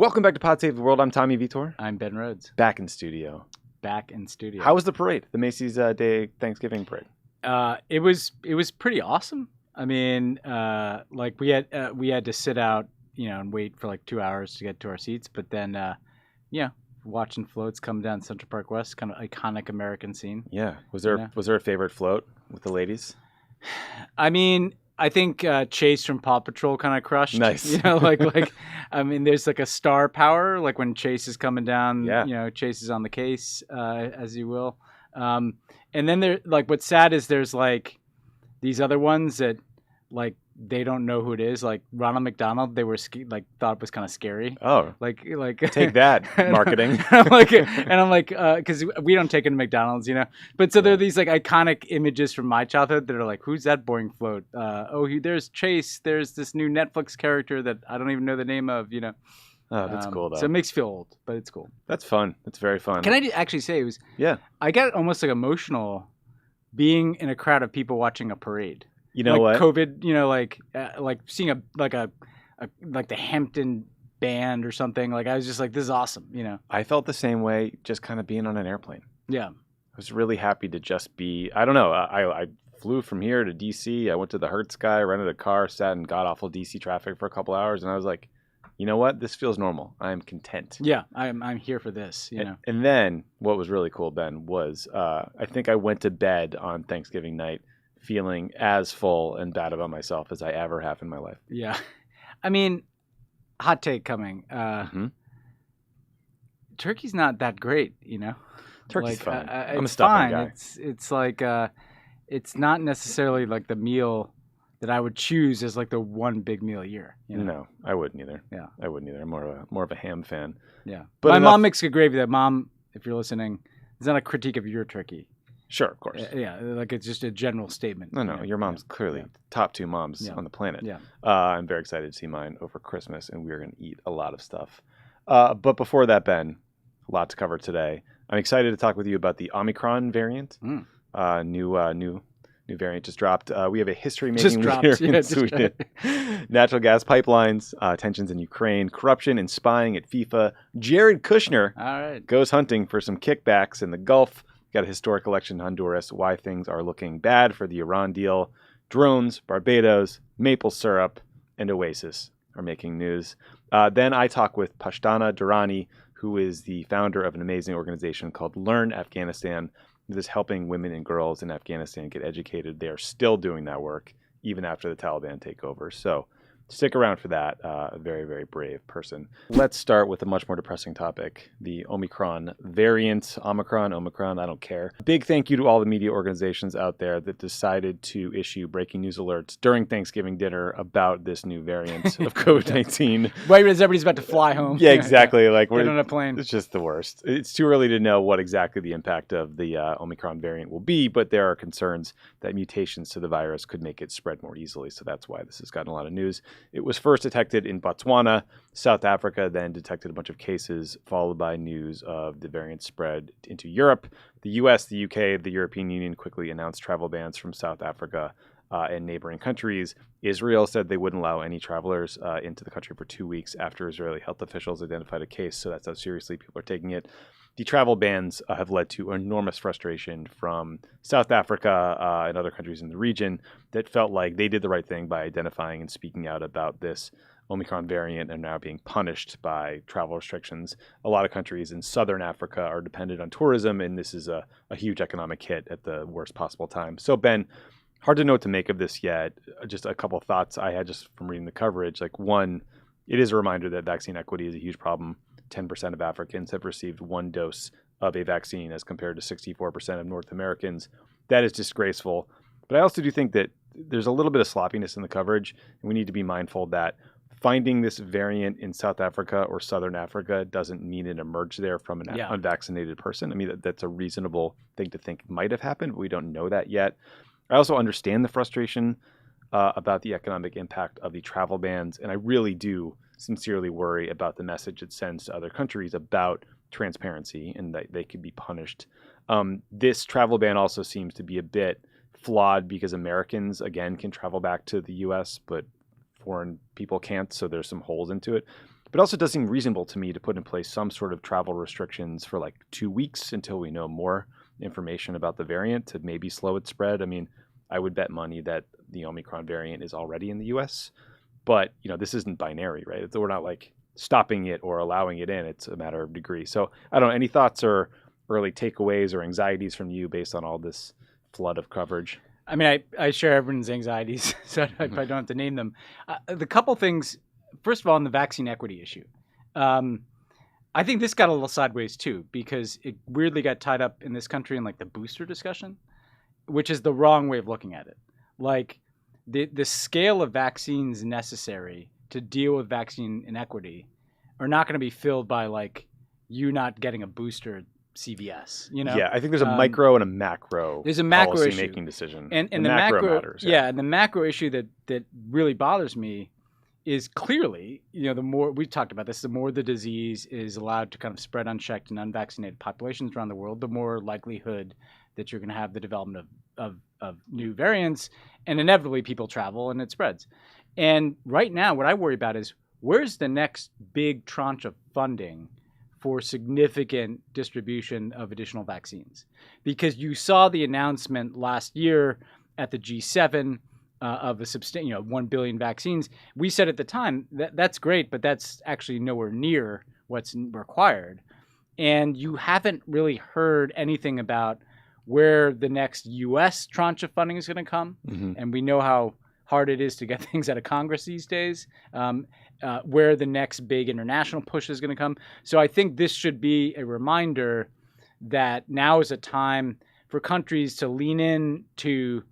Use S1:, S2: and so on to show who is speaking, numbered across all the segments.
S1: Welcome back to Pod Save the World. I'm Tommy Vietor.
S2: I'm Ben Rhodes.
S1: Back in studio.
S2: How
S1: was the parade? The Macy's Day Thanksgiving parade.
S2: It was pretty awesome. I mean, like we had to sit out, and wait for like 2 hours to get to our seats. But then, watching floats come down Central Park West, kind of iconic American scene.
S1: Yeah. Was there a favorite float with the ladies?
S2: I mean, I think Chase from Paw Patrol kind of crushed.
S1: Nice.
S2: I mean, there's like a star power, like when Chase is coming down.
S1: Yeah.
S2: Chase is on the case, as you will. And then there, like, what's sad is there's like these other ones that like they don't know who it is. Like Ronald McDonald, they were thought it was kind of scary.
S1: Oh,
S2: like
S1: take that marketing.
S2: I'm like, because we don't take it to McDonald's, But so there are these like iconic images from my childhood that are like, who's that boring float? There's Chase. There's this new Netflix character that I don't even know the name of.
S1: Oh, that's cool though.
S2: So it makes you feel old, but it's cool.
S1: That's fun. It's very fun.
S2: Can I actually say it was?
S1: Yeah.
S2: I got almost like emotional being in a crowd of people watching a parade.
S1: You know
S2: like
S1: what?
S2: COVID, like seeing a the Hampton band or something. Like I was just like, this is awesome,
S1: I felt the same way just kind of being on an airplane.
S2: Yeah.
S1: I was really happy to just be, I don't know, I flew from here to DC. I went to the Hertz Sky, rented a car, sat in god-awful DC traffic for a couple hours, and I was like, you know what? This feels normal. I am content.
S2: Yeah, I'm here for this,
S1: And then what was really cool, Ben, was I think I went to bed on Thanksgiving night feeling as full and bad about myself as I ever have in my life.
S2: Yeah. I mean, hot take coming. Turkey's not that great,
S1: Turkey's fine.
S2: I'm
S1: a stuffing guy.
S2: It's like it's not necessarily like the meal that I would choose as like the one big meal a year.
S1: No, I wouldn't either.
S2: Yeah,
S1: I wouldn't either. I'm more of a ham fan.
S2: Yeah,
S1: but
S2: my mom makes good gravy. That mom, if you're listening, it's not a critique of your turkey.
S1: Sure, of course.
S2: Yeah, like it's just a general statement.
S1: No, your mom's clearly top 2 moms on the planet.
S2: Yeah.
S1: I'm very excited to see mine over Christmas, and we're going to eat a lot of stuff. But before that, Ben, a lot to cover today. I'm excited to talk with you about the Omicron variant. New variant just dropped. We have a history-making leader in Sweden. Natural gas pipelines, tensions in Ukraine, corruption and spying at FIFA. Jared Kushner goes hunting for some kickbacks in the Gulf. Got a historic election in Honduras, why things are looking bad for the Iran deal. Drones, Barbados, maple syrup, and Oasis are making news. Then I talk with Pashtana Durrani, who is the founder of an amazing organization called Learn Afghanistan, that is helping women and girls in Afghanistan get educated. They are still doing that work, even after the Taliban take over. So stick around for that. A very, very brave person. Let's start with a much more depressing topic, the Omicron variant. Omicron, I don't care. Big thank you to all the media organizations out there that decided to issue breaking news alerts during Thanksgiving dinner about this new variant of COVID-19.
S2: Right as everybody's about to fly home.
S1: Yeah, exactly. Like
S2: get on a plane.
S1: It's just the worst. It's too early to know what exactly the impact of the Omicron variant will be, but there are concerns that mutations to the virus could make it spread more easily. So that's why this has gotten a lot of news. It was first detected in Botswana, South Africa, then detected a bunch of cases, followed by news of the variant spread into Europe. The US, the UK, the European Union quickly announced travel bans from South Africa and neighboring countries. Israel said they wouldn't allow any travelers into the country for 2 weeks after Israeli health officials identified a case. So that's how seriously people are taking it. The travel bans have led to enormous frustration from South Africa and other countries in the region that felt like they did the right thing by identifying and speaking out about this Omicron variant and now being punished by travel restrictions. A lot of countries in southern Africa are dependent on tourism, and this is a huge economic hit at the worst possible time. So, Ben, hard to know what to make of this yet. Just a couple of thoughts I had just from reading the coverage. Like, one, it is a reminder that vaccine equity is a huge problem. 10% of Africans have received 1 dose of a vaccine as compared to 64% of North Americans. That is disgraceful. But I also do think that there's a little bit of sloppiness in the coverage, and we need to be mindful that finding this variant in South Africa or Southern Africa doesn't mean it emerged there from an unvaccinated person. I mean, that's a reasonable thing to think might have happened, but we don't know that yet. I also understand the frustration about the economic impact of the travel bans, and I really do sincerely worry about the message it sends to other countries about transparency and that they could be punished. This travel ban also seems to be a bit flawed because Americans, again, can travel back to the U.S., but foreign people can't, so there's some holes into it. But also it does seem reasonable to me to put in place some sort of travel restrictions for like 2 weeks until we know more information about the variant to maybe slow its spread. I mean, I would bet money that the Omicron variant is already in the US, but this isn't binary, right? We're not like stopping it or allowing it in. It's a matter of degree. So I don't know, any thoughts or early takeaways or anxieties from you based on all this flood of coverage?
S2: I mean, I share everyone's anxieties, so I don't have to name them. The couple things, first of all, on the vaccine equity issue. I think this got a little sideways too, because it weirdly got tied up in this country in like the booster discussion, which is the wrong way of looking at it. Like the scale of vaccines necessary to deal with vaccine inequity are not going to be filled by like you not getting a booster CVS,
S1: Yeah, I think there's a micro and a macro.
S2: There's a macro
S1: policy
S2: issue.
S1: Making decision,
S2: and the
S1: macro matters.
S2: Yeah, and the macro issue that really bothers me is clearly, the more we've talked about this, the more the disease is allowed to kind of spread unchecked in unvaccinated populations around the world, the more likelihood that you're going to have the development of new variants, and inevitably people travel and it spreads. And right now, what I worry about is where's the next big tranche of funding for significant distribution of additional vaccines? Because you saw the announcement last year at the G7 of a 1 billion vaccines. We said at the time that's great, but that's actually nowhere near what's required. And you haven't really heard anything about where the next U.S. tranche of funding is going to come. Mm-hmm. And we know how hard it is to get things out of Congress these days. Where the next big international push is going to come. So I think this should be a reminder that now is a time for countries to lean in to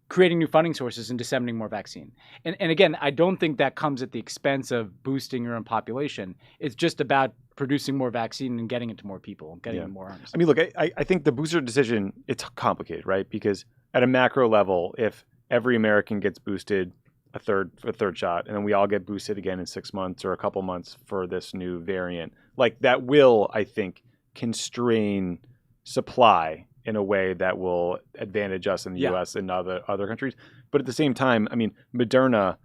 S2: creating new funding sources and disseminating more vaccine. And again, I don't think that comes at the expense of boosting your own population. It's just about producing more vaccine and getting it to more people, getting it in more arms.
S1: I mean, look, I think the booster decision, it's complicated, right? Because at a macro level, if every American gets boosted a third shot, and then we all get boosted again in 6 months or a couple months for this new variant, like that will, I think, constrain supply in a way that will advantage us in the U.S. and other countries. But at the same time, I mean, Moderna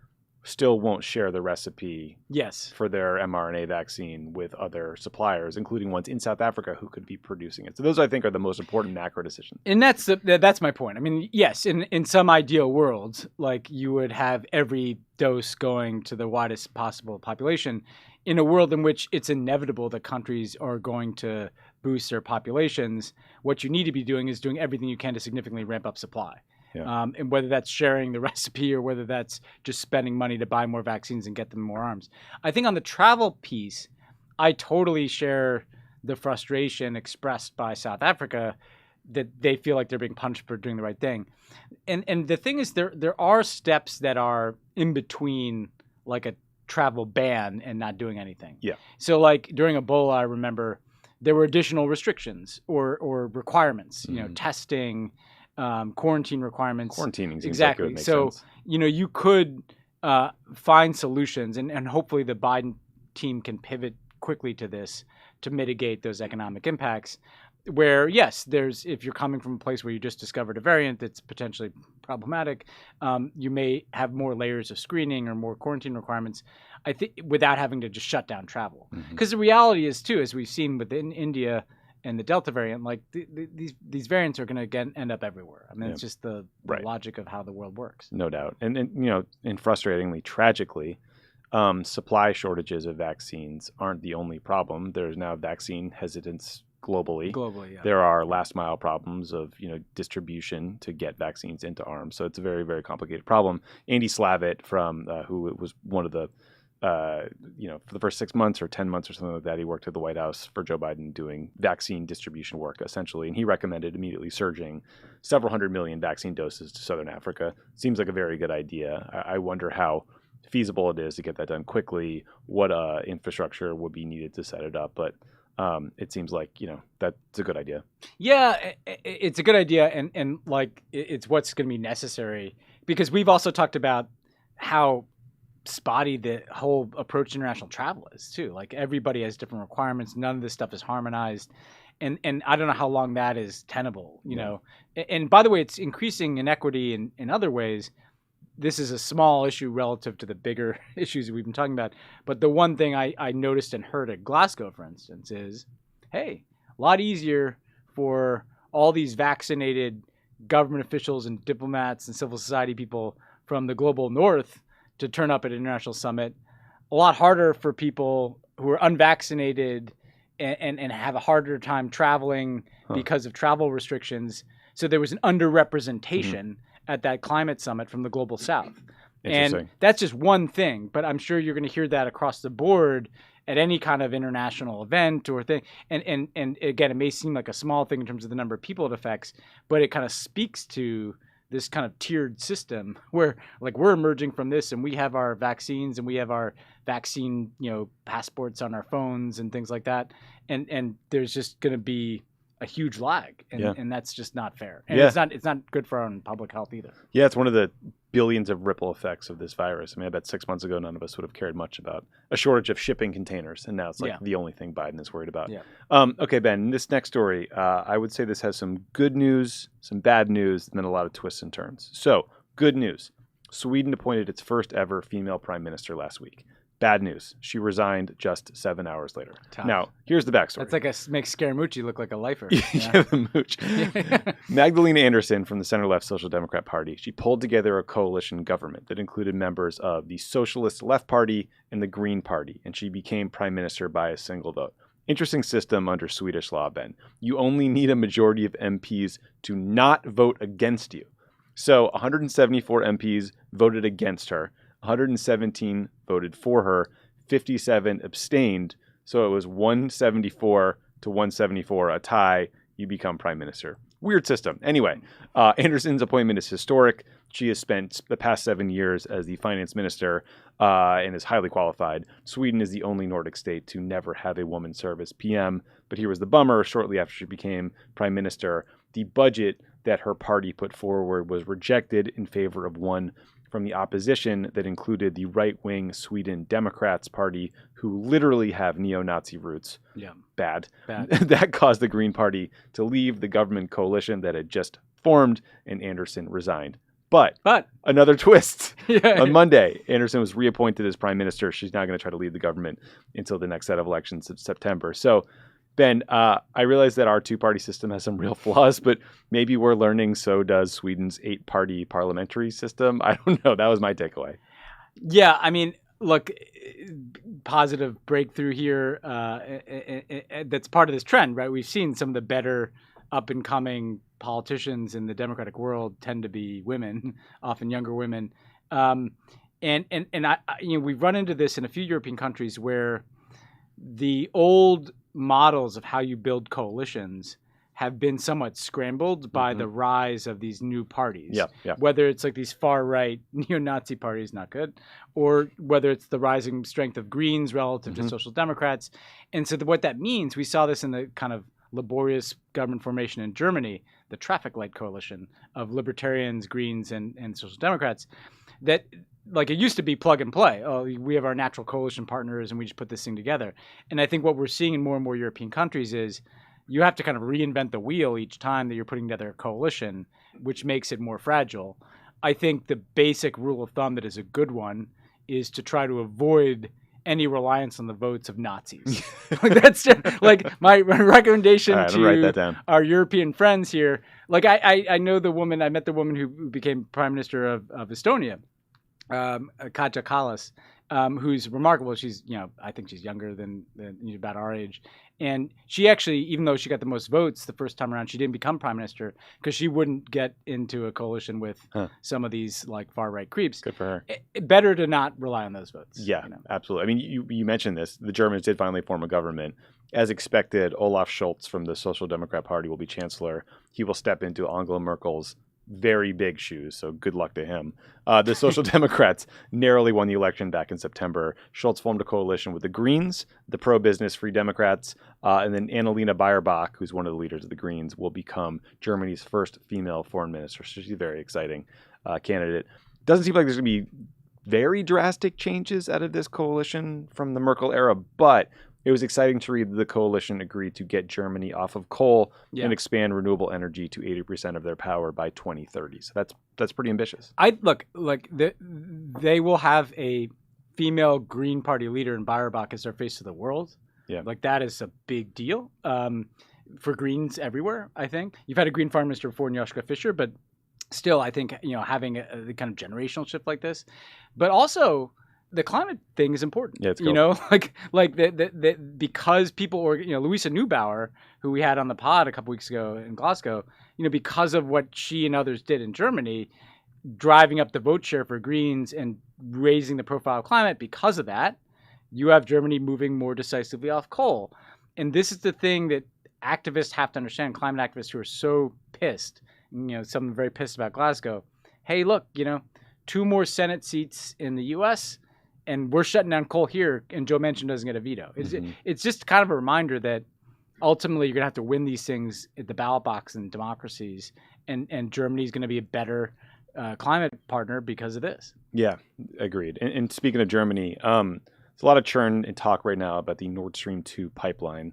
S1: still won't share the recipe for their mRNA vaccine with other suppliers, including ones in South Africa who could be producing it. So those, I think, are the most important macro decisions.
S2: And that's my point. I mean, yes, in some ideal world, like you would have every dose going to the widest possible population. In a world in which it's inevitable that countries are going to boost their populations, what you need to be doing is doing everything you can to significantly ramp up supply. Yeah. And whether that's sharing the recipe or whether that's just spending money to buy more vaccines and get them more arms. I think on the travel piece, I totally share the frustration expressed by South Africa that they feel like they're being punished for doing the right thing. And the thing is, there are steps that are in between like a travel ban and not doing anything.
S1: Yeah.
S2: So like during Ebola, I remember there were additional restrictions or requirements, testing, quarantine requirements.
S1: Quarantining seems
S2: exactly.
S1: Like it would make
S2: so
S1: sense.
S2: You could find solutions, and hopefully the Biden team can pivot quickly to this to mitigate those economic impacts. Where yes, if you're coming from a place where you just discovered a variant that's potentially problematic, you may have more layers of screening or more quarantine requirements. I think without having to just shut down travel, because the reality is too, as we've seen within India and the Delta variant, like these variants are going to end up everywhere. I mean, it's just the logic of how the world works.
S1: No doubt. And frustratingly, tragically, supply shortages of vaccines aren't the only problem. There's now vaccine hesitance globally.
S2: Yeah.
S1: There are last mile problems of distribution to get vaccines into arms. So it's a very, very complicated problem. Andy Slavitt from who was one of the for the first 6 months or 10 months or something like that, he worked at the White House for Joe Biden doing vaccine distribution work, essentially. And he recommended immediately surging several 100 million vaccine doses to Southern Africa. Seems like a very good idea. I wonder how feasible it is to get that done quickly, what infrastructure would be needed to set it up. But it seems like, that's a good idea.
S2: Yeah, it's a good idea. And like, it's what's going to be necessary, because we've also talked about how spotty the whole approach to international travel is too. Like everybody has different requirements. None of this stuff is harmonized. And I don't know how long that is tenable, you know. And by the way, it's increasing inequity in other ways. this is a small issue relative to the bigger issues we've been talking about. But the one thing I noticed and heard at Glasgow, for instance, is, hey, a lot easier for all these vaccinated government officials and diplomats and civil society people from the global north to turn up at an international summit. A lot harder for people who are unvaccinated and have a harder time traveling because of travel restrictions. So there was an underrepresentation at that climate summit from the global south. And that's just one thing, but I'm sure you're going to hear that across the board at any kind of international event or thing. And again, it may seem like a small thing in terms of the number of people it affects, but it kind of speaks to this kind of tiered system where like we're emerging from this and we have our vaccines and we have our vaccine, passports on our phones and things like that. And there's just going to be a huge lag and that's just not fair. And it's not good for our own public health either.
S1: Yeah. It's one of the billions of ripple effects of this virus. I mean, I bet 6 months ago, none of us would have cared much about a shortage of shipping containers. And now it's like the only thing Biden is worried about. Yeah. Okay, Ben, this next story, I would say this has some good news, some bad news, and then a lot of twists and turns. So good news. Sweden appointed its first ever female prime minister last week. Bad news. She resigned just 7 hours later.
S2: Tough.
S1: Now, here's the backstory.
S2: That's makes Scaramucci look like a lifer.
S1: Yeah, the mooch. Magdalena Andersson from the center-left Social Democrat Party. She pulled together a coalition government that included members of the Socialist Left Party and the Green Party, and she became prime minister by a single vote. Interesting system under Swedish law, Ben. You only need a majority of MPs to not vote against you. So 174 MPs voted against her. 117 voted for her, 57 abstained. So it was 174 to 174, a tie. You become prime minister. Weird system. Anyway, Anderson's appointment is historic. She has spent the past 7 years as the finance minister and is highly qualified. Sweden is the only Nordic state to never have a woman serve as PM. But here was the bummer. Shortly after she became prime minister, the budget that her party put forward was rejected in favor of one from the opposition that included the right-wing Sweden Democrats Party, who literally have neo-Nazi roots.
S2: Yeah.
S1: Bad. That caused the Green Party to leave the government coalition that had just formed, and Andersson resigned. But another twist. On Monday, Andersson was reappointed as prime minister. She's now going to try to lead the government until the next set of elections in September. So, Ben, I realize that our two-party system has some real flaws, but maybe we're learning so does Sweden's 8-party parliamentary system. I don't know. That was my takeaway.
S2: Yeah, I mean, look, positive breakthrough here. That's part of this trend, right? We've seen some of the better up-and-coming politicians in the democratic world tend to be women, often younger women. And we've run into this in a few European countries where the old models of how you build coalitions have been somewhat scrambled by the rise of these new parties. Whether it's like these far-right neo-Nazi parties, not good, or whether it's the rising strength of Greens relative to Social Democrats. And so what that means, we saw this in the kind of laborious government formation in Germany, the traffic light coalition of libertarians, Greens, and Social Democrats, that like it used to be plug and play. Oh, we have our natural coalition partners and we just put this thing together. And I think what we're seeing in more and more European countries is you have to kind of reinvent the wheel each time that you're putting together a coalition, which makes it more fragile. I think the basic rule of thumb that is a good one is to try to avoid any reliance on the votes of Nazis. That's just, like my recommendation to our European friends here. Like I know the woman, I met the woman who became prime minister of Estonia, Kaja Kallas, who's remarkable. She's, I think she's younger than about our age. And she actually, even though she got the most votes the first time around, she didn't become prime minister because she wouldn't get into a coalition with some of these like far right creeps.
S1: Good for her.
S2: Better to not rely on those votes.
S1: Yeah, absolutely. I mean, you mentioned this. The Germans did finally form a government. As expected, Olaf Scholz from the Social Democrat Party will be chancellor. He will step into Angela Merkel's very big shoes, so good luck to him. The Social Democrats narrowly won the election back in September. Scholz formed a coalition with the Greens, the pro-business Free Democrats, and then Annalena Baerbock, who's one of the leaders of the Greens, will become Germany's first female foreign minister. So she's a very exciting candidate. Doesn't seem like there's going to be very drastic changes out of this coalition from the Merkel era, but It was exciting to read that the coalition agreed to get Germany off of coal
S2: Yeah.
S1: and expand renewable energy to 80% of their power by 2030. So that's pretty ambitious.
S2: They will have a female Green Party leader in Bayerbach as their face of the world.
S1: Yeah.
S2: Like, that is a big deal for Greens everywhere, I think. You've had a Green Foreign Minister before in Joschka Fischer, but still, I think, having the kind of generational shift like this. But also, the climate thing is important.
S1: Yeah, it's cool.
S2: Because people, Louisa Neubauer, who we had on the pod a couple weeks ago in Glasgow, because of what she and others did in Germany, driving up the vote share for Greens and raising the profile of climate, because of that, you have Germany moving more decisively off coal. And this is the thing that activists have to understand, climate activists who are so pissed, some of them very pissed about Glasgow. Hey, look, 2 more Senate seats in the U.S., and we're shutting down coal here, and Joe Manchin doesn't get a veto. It's just kind of a reminder that ultimately you're going to have to win these things at the ballot box in democracies, and Germany's going to be a better climate partner because of this.
S1: Yeah, agreed. And speaking of Germany, there's a lot of churn and talk right now about the Nord Stream 2 pipeline.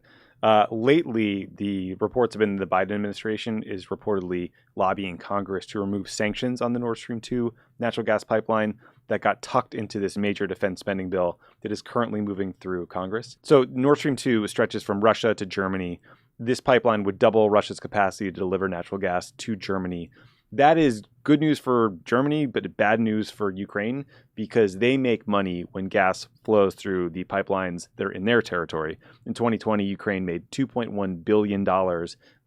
S1: Lately, the reports have been the Biden administration is reportedly lobbying Congress to remove sanctions on the Nord Stream 2 natural gas pipeline that got tucked into this major defense spending bill that is currently moving through Congress. So Nord Stream 2 stretches from Russia to Germany. This pipeline would double Russia's capacity to deliver natural gas to Germany. That is good news for Germany, but bad news for Ukraine, because they make money when gas flows through the pipelines that are in their territory. In 2020, Ukraine made $2.1 billion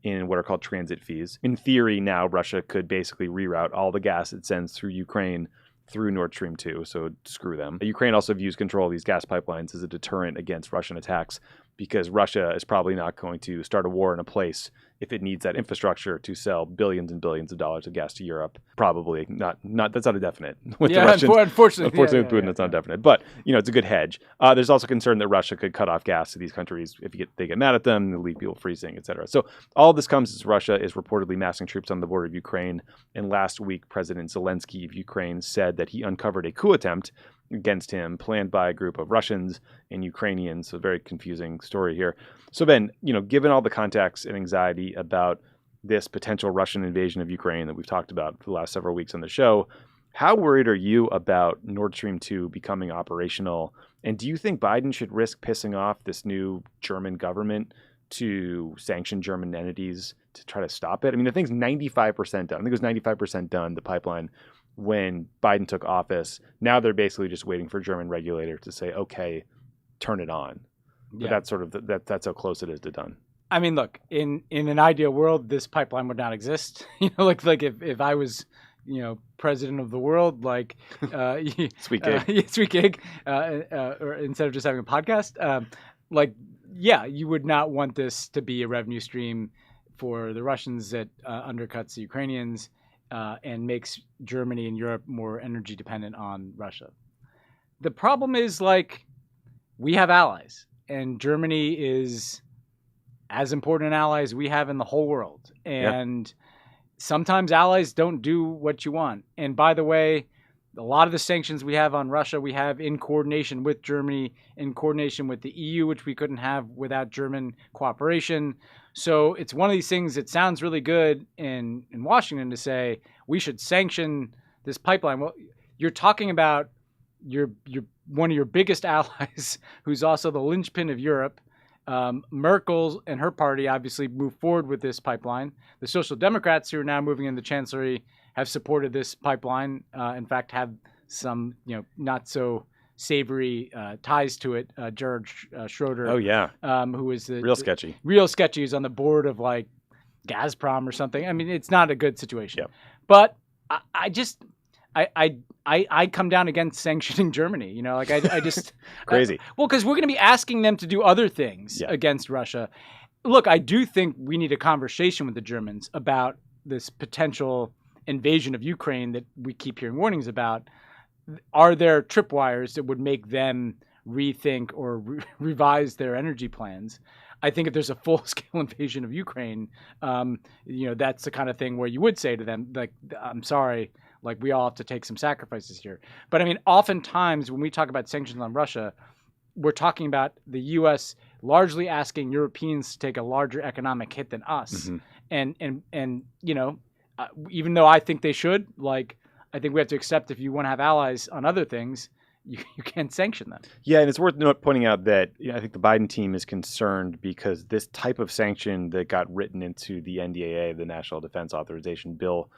S1: in what are called transit fees. In theory, now Russia could basically reroute all the gas it sends through Ukraine through Nord Stream 2, so screw them. Ukraine also views control of these gas pipelines as a deterrent against Russian attacks, because Russia is probably not going to start a war in a place if it needs that infrastructure to sell billions and billions of dollars of gas to Europe. Probably not. That's not a definite. With the Russians, unfortunately, with Putin, that's not definite. But it's a good hedge. There's also concern that Russia could cut off gas to these countries if they get mad at them, they leave people freezing, etc. So all of this comes as Russia is reportedly massing troops on the border of Ukraine. And last week, President Zelensky of Ukraine said that he uncovered a coup attempt against him planned by a group of Russians and Ukrainians. So very confusing story here. So Ben, given all the context and anxiety about this potential Russian invasion of Ukraine that we've talked about for the last several weeks on the show, how worried are you about Nord Stream 2 becoming operational? And do you think Biden should risk pissing off this new German government to sanction German entities to try to stop it? I mean, the thing's 95% done. I think it was 95% done, the pipeline, when Biden took office. Now they're basically just waiting for German regulators to say, okay, turn it on. But that's sort of that's how close it is to done.
S2: I mean, look, in an ideal world, this pipeline would not exist. Like if I was, president of the world, like
S1: sweet gig,
S2: sweet gig, or instead of just having a podcast, you would not want this to be a revenue stream for the Russians that undercuts the Ukrainians and makes Germany and Europe more energy dependent on Russia. The problem is, we have allies, and Germany is as important an ally as we have in the whole world. And sometimes allies don't do what you want. And by the way, a lot of the sanctions we have on Russia, we have in coordination with Germany, in coordination with the EU, which we couldn't have without German cooperation. So it's one of these things that sounds really good in Washington to say we should sanction this pipeline. Well, you're talking about your one of your biggest allies, who's also the linchpin of Europe. Merkel and her party obviously moved forward with this pipeline. The Social Democrats, who are now moving in the Chancellery, have supported this pipeline. In fact, have some not so savory ties to it. George Schroeder.
S1: Oh yeah.
S2: Who is the
S1: real sketchy.
S2: Real sketchy. Is on the board of Gazprom or something. I mean, it's not a good situation.
S1: Yep.
S2: But I come down against sanctioning Germany. I just
S1: crazy.
S2: Well, because we're going to be asking them to do other things against Russia. Look, I do think we need a conversation with the Germans about this potential invasion of Ukraine that we keep hearing warnings about. Are there tripwires that would make them rethink or revise their energy plans? I think if there's a full-scale invasion of Ukraine, that's the kind of thing where you would say to them, I'm sorry, we all have to take some sacrifices here. But I mean, oftentimes when we talk about sanctions on Russia, we're talking about the U.S. largely asking Europeans to take a larger economic hit than us.
S1: Mm-hmm.
S2: And even though I think they should, like, I think we have to accept if you want to have allies on other things, you can't sanction them.
S1: Yeah, and it's worth pointing out that I think the Biden team is concerned because this type of sanction that got written into the NDAA, the National Defense Authorization Bill,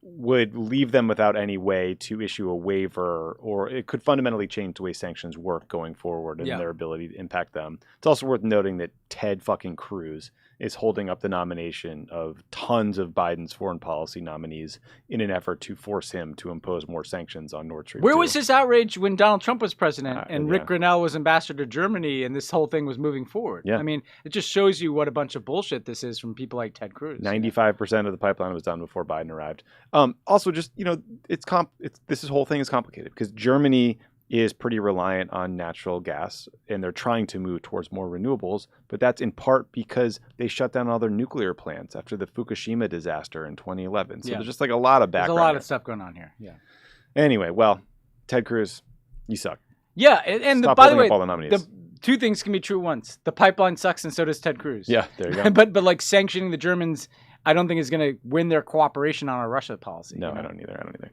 S1: would leave them without any way to issue a waiver, or it could fundamentally change the way sanctions work going forward and their ability to impact them. It's also worth noting that Ted fucking Cruz is holding up the nomination of tons of Biden's foreign policy nominees in an effort to force him to impose more sanctions on Nordstrom.
S2: Where was his outrage when Donald Trump was president and Rick Grinnell was ambassador to Germany and this whole thing was moving forward?
S1: Yeah.
S2: I mean, it just shows you what a bunch of bullshit this is from people like Ted Cruz.
S1: 95% of the pipeline was done before Biden arrived. Also, just, this whole thing is complicated because Germany is pretty reliant on natural gas, and they're trying to move towards more renewables, but that's in part because they shut down all their nuclear plants after the Fukushima disaster in 2011. So there's just like a lot of background.
S2: There's a lot of stuff going on here. Yeah.
S1: Anyway, well, Ted Cruz, you suck.
S2: Yeah, and by the way, the two things can be true at once. The pipeline sucks, and so does Ted Cruz.
S1: Yeah, there you go.
S2: but like sanctioning the Germans, I don't think is going to win their cooperation on our Russia policy.
S1: No, I don't either.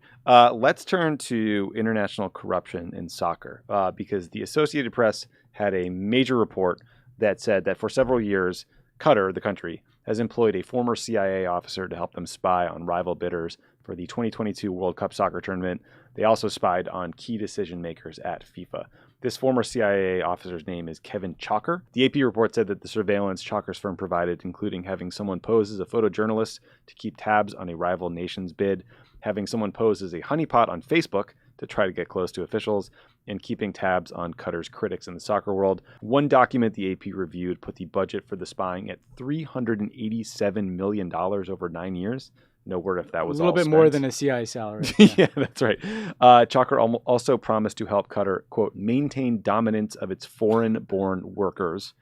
S1: Let's turn to international corruption in soccer because the Associated Press had a major report that said that for several years, Qatar, the country, has employed a former CIA officer to help them spy on rival bidders for the 2022 World Cup soccer tournament. They also spied on key decision makers at FIFA. This former CIA officer's name is Kevin Chalker. The AP report said that the surveillance Chalker's firm provided, including having someone pose as a photojournalist to keep tabs on a rival nation's bid, having someone pose as a honeypot on Facebook to try to get close to officials, and keeping tabs on Qatar's critics in the soccer world. One document the AP reviewed put the budget for the spying at $387 million over 9 years. No word if that was
S2: a little bit
S1: spent.
S2: More than a CIA salary.
S1: Yeah, that's right. Chalker also promised to help Qatar, quote, maintain dominance of its foreign-born workers,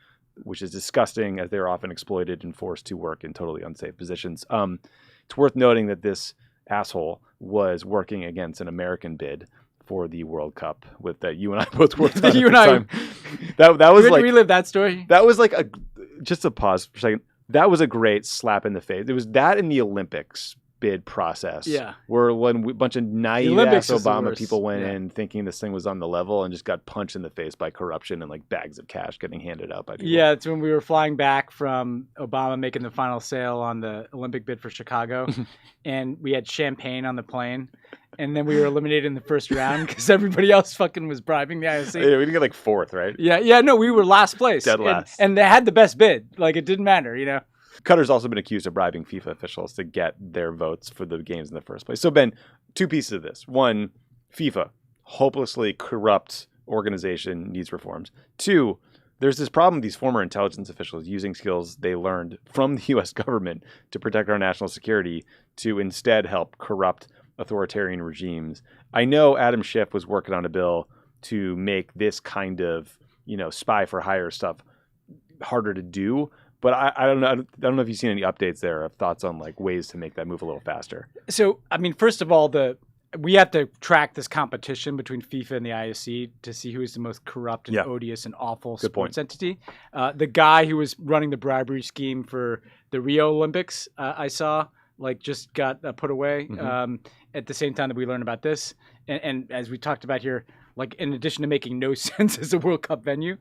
S1: which is disgusting as they are often exploited and forced to work in totally unsafe positions. It's worth noting that this asshole was working against an American bid for the World Cup with that you and I both worked on.
S2: You and I.
S1: That was like
S2: relive that story.
S1: That was like just a pause for a second. That was a great slap in the face. It was that in the Olympics bid process.
S2: Yeah.
S1: Where when a bunch of naive-ass Obama people went in thinking this thing was on the level and just got punched in the face by corruption and like bags of cash getting handed out by people.
S2: Yeah, it's when we were flying back from Obama making the final sale on the Olympic bid for Chicago and we had champagne on the plane. And then we were eliminated in the first round because everybody else fucking was bribing the IOC.
S1: Yeah, we didn't get like fourth, right?
S2: Yeah, no, we were last place.
S1: Dead last.
S2: And they had the best bid. Like, it didn't matter, you know?
S1: Qatar's also been accused of bribing FIFA officials to get their votes for the games in the first place. So, Ben, two pieces of this. One, FIFA, hopelessly corrupt organization, needs reforms. Two, there's this problem with these former intelligence officials using skills they learned from the U.S. government to protect our national security to instead help corrupt authoritarian regimes. I know Adam Schiff was working on a bill to make this kind of, spy for hire stuff harder to do, but I don't know. I don't know if you've seen any updates there of thoughts on like ways to make that move a little faster.
S2: So, I mean, first of all, we have to track this competition between FIFA and the IOC to see who is the most corrupt and odious and awful sports entity. The guy who was running the bribery scheme for the Rio Olympics, I saw, just got put away at the same time that we learned about this. And as we talked about here, in addition to making no sense as a World Cup venue,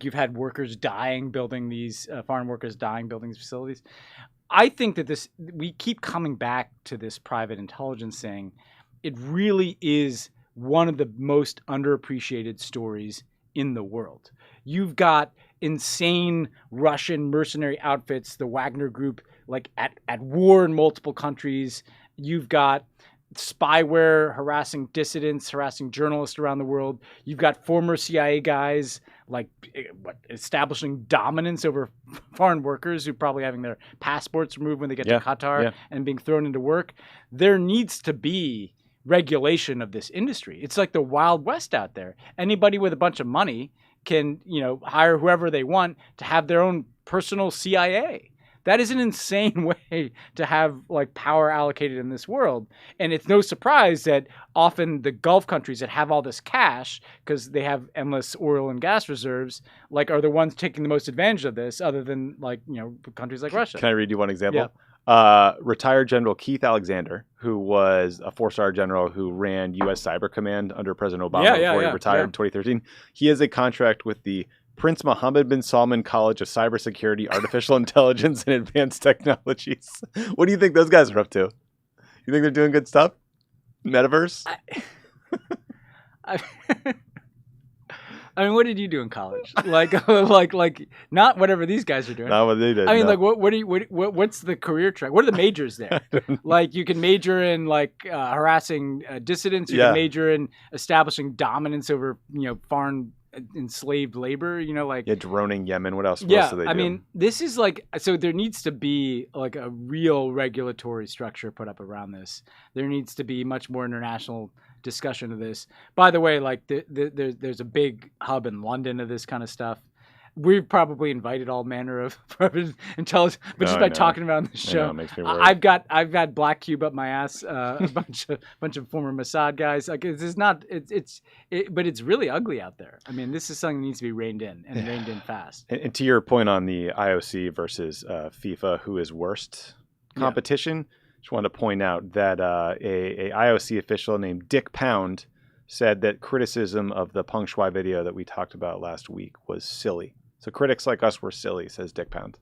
S2: you've had workers dying building these, foreign workers dying building these facilities. I think that we keep coming back to this private intelligence thing. It really is one of the most underappreciated stories in the world. You've got insane Russian mercenary outfits, the Wagner Group, at war in multiple countries. You've got spyware harassing dissidents, harassing journalists around the world. You've got former CIA guys establishing dominance over foreign workers who are probably having their passports removed when they get to Qatar and being thrown into work. There needs to be regulation of this industry. It's like the Wild West out there. Anybody with a bunch of money can, hire whoever they want to have their own personal CIA. That is an insane way to have like power allocated in this world. And it's no surprise that often the Gulf countries that have all this cash because they have endless oil and gas reserves, like are the ones taking the most advantage of this, other than like, countries like Russia.
S1: Can I read you one example?
S2: Yeah.
S1: Retired General Keith Alexander, who was a 4-star general who ran U.S. Cyber Command under President Obama before he retired in 2013. He has a contract with the Prince Mohammed bin Salman College of Cybersecurity, Artificial Intelligence, and Advanced Technologies. What do you think those guys are up to? You think they're doing good stuff? Metaverse?
S2: I mean, what did you do in college? Like, not whatever these guys are doing.
S1: Not what they did.
S2: I mean, like, what's the career track? What are the majors there? Like, you can major in like harassing dissidents. You can major in establishing dominance over foreign enslaved labor.
S1: Droning Yemen. What else?
S2: Yeah,
S1: What else do they do?
S2: I mean, this is like so. There needs to be like a real regulatory structure put up around this. There needs to be much more international discussion of this. By the way, like there's a big hub in London of this kind of stuff. We've probably invited all manner of intelligence, but just by talking about it on the show,
S1: it makes me worry.
S2: I've got Black Cube up my ass, a bunch of former Mossad guys. Like but it's really ugly out there. I mean, this is something that needs to be reined in and reined in fast.
S1: And to your point on the IOC versus FIFA, who is worst competition, just want to point out that a IOC official named Dick Pound said that criticism of the Peng Shuai video that we talked about last week was silly. So critics like us were silly, says Dick Pound.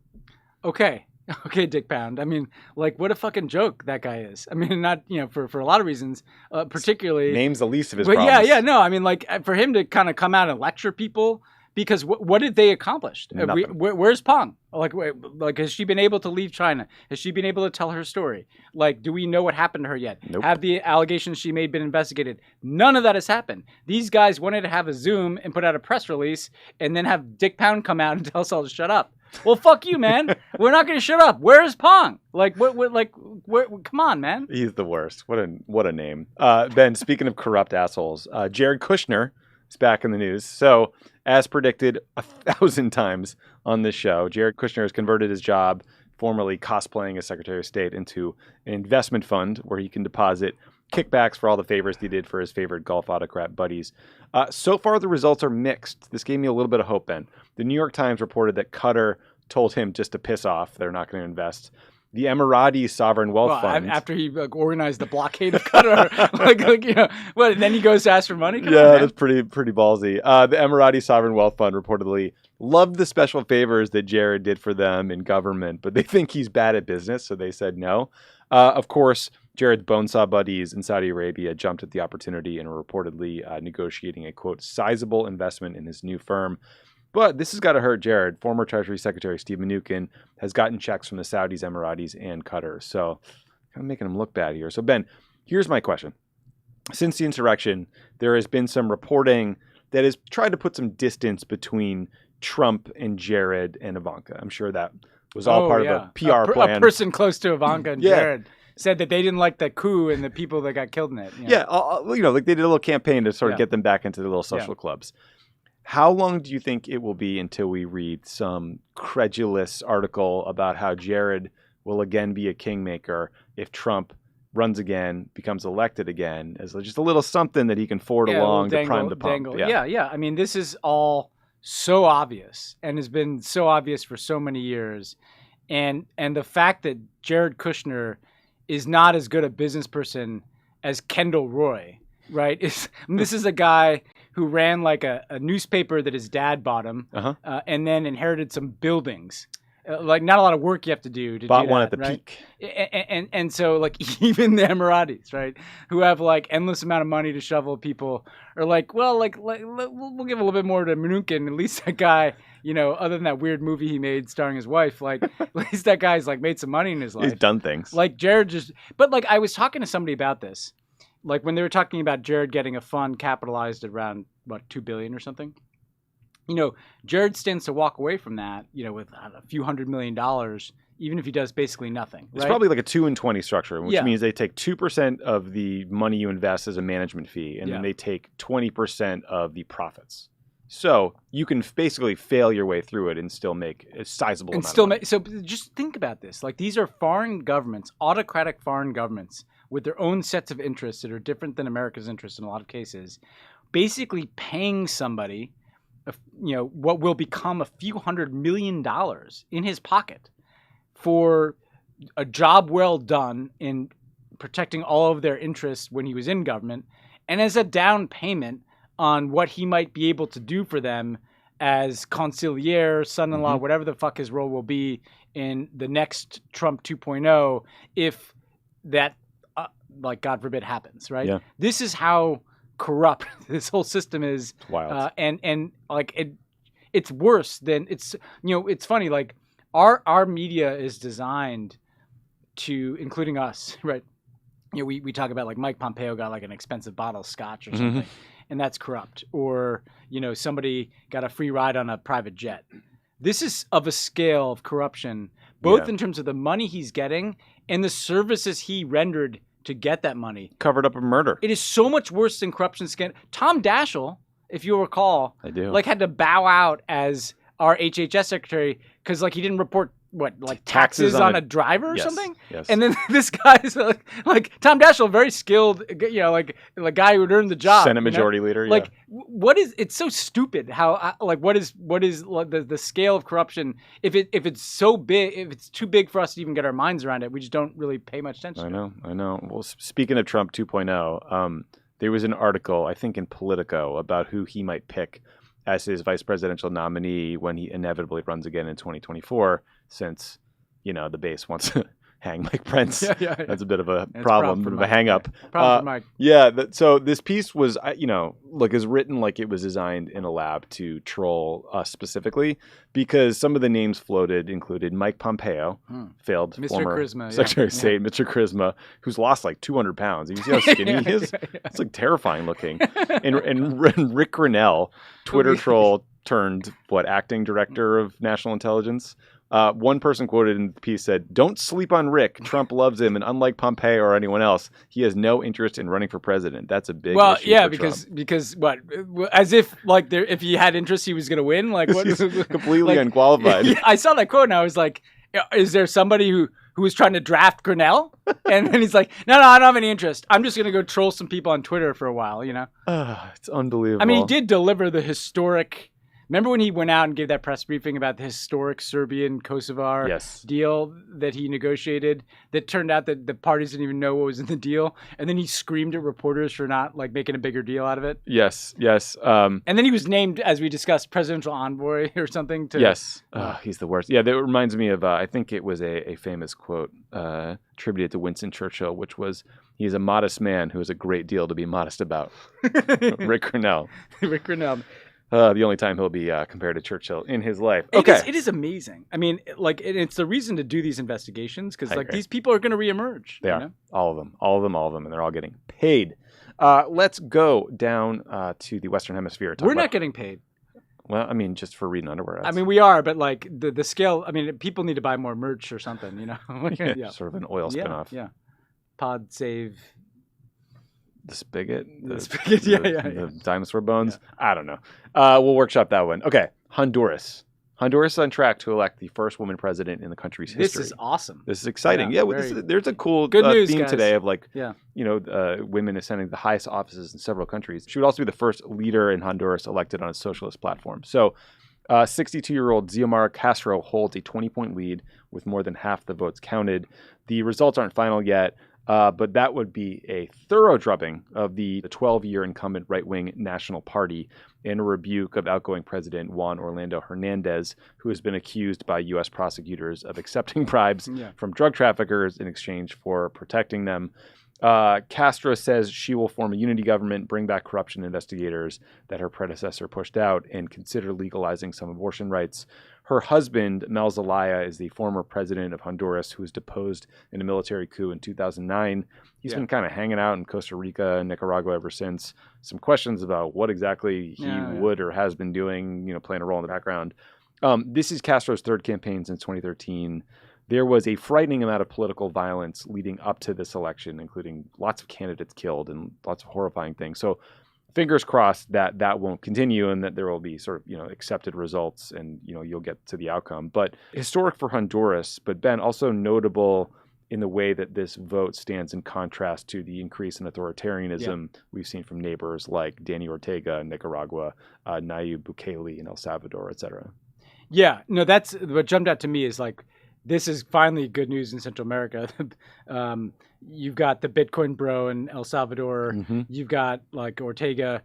S2: Okay, Dick Pound. I mean, like, what a fucking joke that guy is. I mean, not, for a lot of reasons, particularly...
S1: Name's the least of his problems.
S2: No, I mean, like, for him to kind of come out and lecture people, because what did they accomplish? Where's Peng? Like, has she been able to leave China? Has she been able to tell her story? Like, do we know what happened to her yet?
S1: Nope.
S2: Have the allegations she made been investigated? None of that has happened. These guys wanted to have a Zoom and put out a press release and then have Dick Pound come out and tell us all to shut up. Well, fuck you, man. We're not going to shut up. Where's Peng? Like, come on, man.
S1: He's the worst. What a name. Ben, speaking of corrupt assholes, Jared Kushner is back in the news. So, as predicted 1,000 times on this show, Jared Kushner has converted his job, formerly cosplaying as Secretary of State, into an investment fund where he can deposit kickbacks for all the favors he did for his favorite golf autocrat buddies. So far, the results are mixed. This gave me a little bit of hope, Ben. The New York Times reported that Qatar told him just to piss off. They're not going to invest. The Emirati Sovereign Wealth Fund.
S2: After he organized the blockade of Qatar, then he goes to ask for money?
S1: That's pretty ballsy. The Emirati Sovereign Wealth Fund reportedly loved the special favors that Jared did for them in government, but they think he's bad at business, so they said no. Of course, Jared's bonesaw buddies in Saudi Arabia jumped at the opportunity and are reportedly negotiating a, quote, sizable investment in his new firm. But this has got to hurt Jared. Former Treasury Secretary Steve Mnuchin has gotten checks from the Saudis, Emiratis, and Qatar. So kind of making him look bad here. So, Ben, here's my question. Since the insurrection, there has been some reporting that has tried to put some distance between Trump and Jared and Ivanka. I'm sure that was all part of a PR plan.
S2: A person close to Ivanka and Jared said that they didn't like the coup and the people that got killed in it.
S1: Like they did a little campaign to sort of get them back into the little social clubs. How long do you think it will be until we read some credulous article about how Jared will again be a kingmaker if Trump runs again, becomes elected again, as just a little something that he can forward along to prime the pump?
S2: Yeah. I mean, this is all so obvious and has been so obvious for so many years. And the fact that Jared Kushner is not as good a business person as Kendall Roy, right? This is a guy who ran like a newspaper that his dad bought him, and then inherited some buildings. Like not a lot of work you have to do to
S1: bought
S2: do that,
S1: one at the
S2: right?
S1: peak.
S2: And so like even the Emiratis, right, who have like endless amount of money to shovel people, are like, well, like we'll give a little bit more to Mnuchin. At least that guy, other than that weird movie he made starring his wife, like at least that guy's like made some money in his life.
S1: He's done things.
S2: Like Jared but like I was talking to somebody about this. Like when they were talking about Jared getting a fund capitalized at around, $2 billion or something. Jared stands to walk away from that, with a few $100 million, even if he does basically nothing.
S1: It's probably like a 2 and 20 structure, which means they take 2% of the money you invest as a management fee, and then they take 20% of the profits. So you can basically fail your way through it and still make a sizable amount of money.
S2: So just think about this. Like, these are foreign governments, autocratic foreign governments with their own sets of interests that are different than America's interests in a lot of cases, basically paying somebody, what will become a few $100 million in his pocket for a job well done in protecting all of their interests when he was in government, and as a down payment on what he might be able to do for them as consigliere, son-in-law, whatever the fuck his role will be in the next Trump 2.0, if that, God forbid, happens, right?
S1: Yeah.
S2: This is how corrupt this whole system is.
S1: It's wild.
S2: It's worse than it's funny. Like, our media is designed to, including us, right? We talk about, like, Mike Pompeo got like an expensive bottle of scotch or something, and that's corrupt. Or, somebody got a free ride on a private jet. This is of a scale of corruption, both in terms of the money he's getting and the services he rendered to get that money.
S1: Covered up a murder.
S2: It is so much worse than corruption scandal. Tom Daschle, if you recall,
S1: I do.
S2: had to bow out as our HHS secretary because, he didn't report taxes on a driver or something.
S1: Yes.
S2: And then this guy's like Tom Daschle, very skilled, like guy who would earn the job.
S1: Senate Majority Leader.
S2: Like, what is? It's so stupid. How what is the scale of corruption? If it's so big, if it's too big for us to even get our minds around it, we just don't really pay much attention.
S1: I know. Well, speaking of Trump 2.0, there was an article, I think, in Politico about who he might pick as his vice presidential nominee when he inevitably runs again in 2024, since, the base wants to hang Mike Pence. Yeah. That's a bit of a problem, bit of a hang-up.
S2: Problem for Mike.
S1: Yeah, so this piece was, is written like it was designed in a lab to troll us specifically, because some of the names floated included Mike Pompeo, failed
S2: Mr.
S1: former
S2: Charisma,
S1: Secretary of State, Mr. Charisma, who's lost like 200 pounds. You see how skinny he is? It's like terrifying looking. And Rick Grinnell, Twitter troll turned acting director of national intelligence. One person quoted in the piece said, "Don't sleep on Rick. Trump loves him, and unlike Pompeo or anyone else, he has no interest in running for president." That's a big issue for
S2: because what? As if if he had interest, he was going to win. Like, what?
S1: He's completely unqualified.
S2: I saw that quote and I was like, "Is there somebody who was trying to draft Grinnell?" And then he's like, "No, I don't have any interest. I'm just going to go troll some people on Twitter for a while."
S1: It's unbelievable.
S2: I mean, he did deliver the historic. Remember when he went out and gave that press briefing about the historic Serbian-Kosovar deal that he negotiated that turned out that the parties didn't even know what was in the deal? And then he screamed at reporters for not making a bigger deal out of it?
S1: Yes.
S2: And then he was named, as we discussed, presidential envoy or something.
S1: Yes. He's the worst. Yeah, that reminds me of, I think it was a famous quote attributed to Winston Churchill, which was, "He's a modest man who has a great deal to be modest about." Rick Grinnell.
S2: Rick Grinnell.
S1: The only time he'll be compared to Churchill in his life. Okay.
S2: It is amazing. I mean, it's the reason to do these investigations, because these people are going to reemerge.
S1: They are. All of them, and they're all getting paid. Let's go down to the Western Hemisphere.
S2: We're not getting paid.
S1: Well, I mean, just for reading underwear ads.
S2: I mean, we are, but the scale. I mean, people need to buy more merch or something.
S1: Sort of an oil spinoff.
S2: Yeah. Pod Save.
S1: The spigot?
S2: The
S1: dinosaur bones? Yeah. I don't know. We'll workshop that one. Okay. Honduras. Honduras is on track to elect the first woman president in the country's history.
S2: This is awesome.
S1: This is exciting. There's a cool
S2: news,
S1: theme
S2: guys.
S1: today of women ascending the highest offices in several countries. She would also be the first leader in Honduras elected on a socialist platform. So 62-year-old Xiomara Castro holds a 20-point lead with more than half the votes counted. The results aren't final yet. But that would be a thorough drubbing of the 12-year incumbent right-wing National Party and a rebuke of outgoing President Juan Orlando Hernandez, who has been accused by U.S. prosecutors of accepting bribes from drug traffickers in exchange for protecting them. Castro says she will form a unity government, bring back corruption investigators that her predecessor pushed out, and consider legalizing some abortion rights. Her husband, Mel Zelaya, is the former president of Honduras who was deposed in a military coup in 2009. He's been kind of hanging out in Costa Rica and Nicaragua ever since. Some questions about what exactly he would or has been doing, playing a role in the background. This is Castro's third campaign since 2013. There was a frightening amount of political violence leading up to this election, including lots of candidates killed and lots of horrifying things. So fingers crossed that that won't continue and that there will be sort of, accepted results and, you'll get to the outcome. But historic for Honduras, but Ben, also notable in the way that this vote stands in contrast to the increase in authoritarianism we've seen from neighbors like Dani Ortega in Nicaragua, Nayib Bukele in El Salvador, et cetera.
S2: Yeah, no, that's what jumped out to me is like, this is finally good news in Central America. You've got the Bitcoin bro in El Salvador. You've got like Ortega.